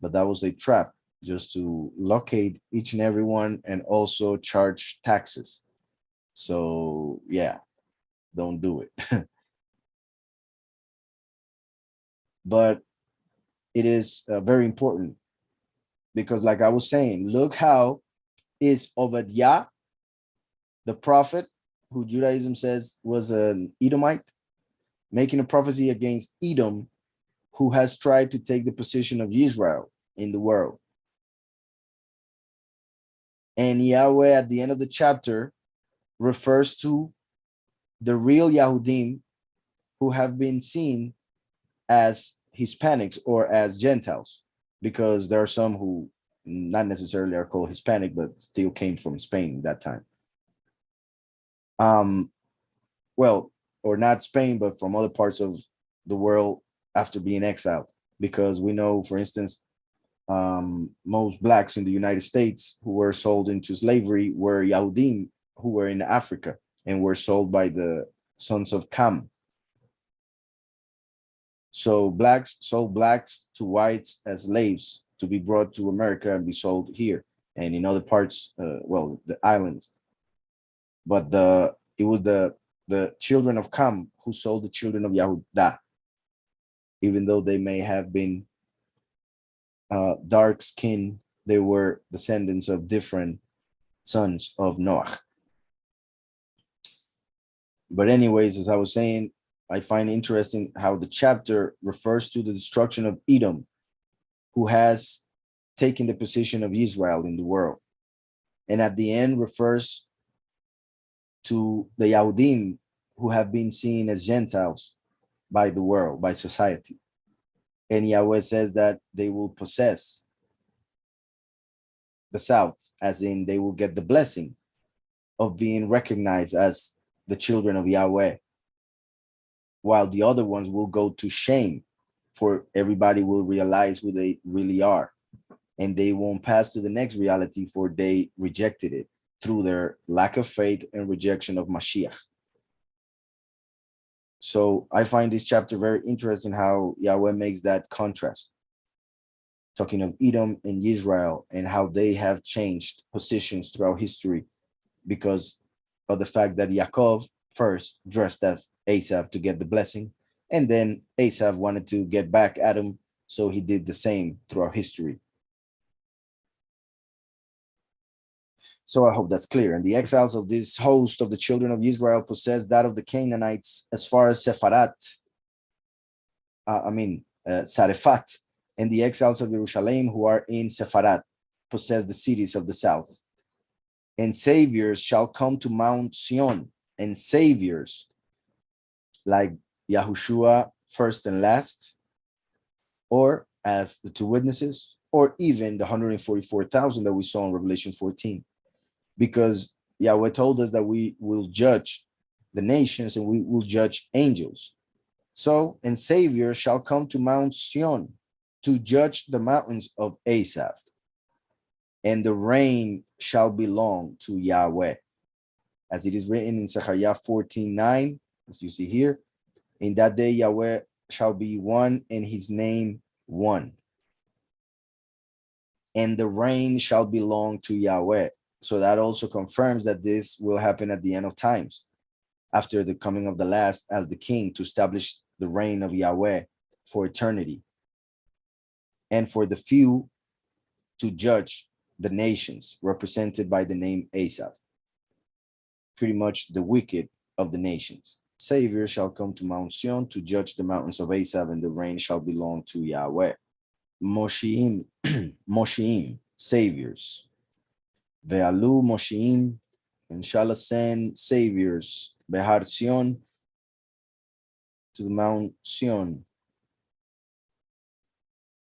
but that was a trap just to locate each and every one and also charge taxes. So yeah, don't do it. But it is very important because, like I was saying, look how is ObadYah, the prophet who Judaism says was an Edomite, making a prophecy against Edom, who has tried to take the position of Israel in the world. And Yahweh at the end of the chapter refers to the real Yahudim who have been seen as Hispanics or as Gentiles, because there are some who not necessarily are called Hispanic, but still came from Spain that time. Well, or not Spain, but from other parts of the world after being exiled, because we know, for instance, most blacks in the United States who were sold into slavery were Yahudim who were in Africa and were sold by the sons of Ham. So blacks sold blacks to whites as slaves to be brought to America and be sold here and in other parts, well, the islands. But it was the children of Ham who sold the children of Yahudah, even though they may have been dark skinned, they were descendants of different sons of Noah. But anyways, as I was saying, I find interesting how the chapter refers to the destruction of Edom, who has taken the position of Israel in the world. And at the end refers to the Yahudim, who have been seen as Gentiles by the world, by society. And Yahweh says that they will possess the south, as in they will get the blessing of being recognized as the children of Yahweh, while the other ones will go to shame, for everybody will realize who they really are, and they won't pass to the next reality, for they rejected it through their lack of faith and rejection of Mashiach. So I find this chapter very interesting, how Yahweh makes that contrast, talking of Edom and Israel and how they have changed positions throughout history because of the fact that Yaakov first dressed as Esau to get the blessing, and then Esau wanted to get back at him, so he did the same throughout history. So I hope that's clear. And the exiles of this host of the children of Israel possessed that of the Canaanites as far as Sepharat, Sarefat, and the exiles of Jerusalem who are in Sepharat possess the cities of the south. And saviors shall come to Mount Sion, and saviors like Yahushua first and last, or as the two witnesses, or even the 144,000 that we saw in Revelation 14. Because Yahweh told us that we will judge the nations and we will judge angels. So, and Savior shall come to Mount Sion to judge the mountains of Asaph, and the reign shall belong to Yahweh. As it is written in Zechariah 14:9, as you see here, in that day Yahweh shall be one and his name one. And the reign shall belong to Yahweh. So that also confirms that this will happen at the end of times, after the coming of the last as the king, to establish the reign of Yahweh for eternity, and for the few to judge the nations, represented by the name Asaph, pretty much the wicked of the nations. Savior shall come to Mount Sion to judge the mountains of Asaph, and the reign shall belong to Yahweh. Moshiim, Moshiim, saviors. Ve'alu Moshiim, and shall ascend saviors, Behar Sion, to the Mount Sion,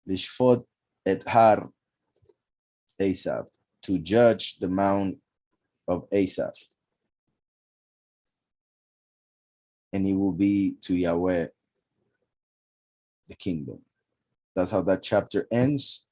Lishfot et Har Asaph, to judge the mount of Asaph. And he will be to Yahweh the kingdom. That's how that chapter ends.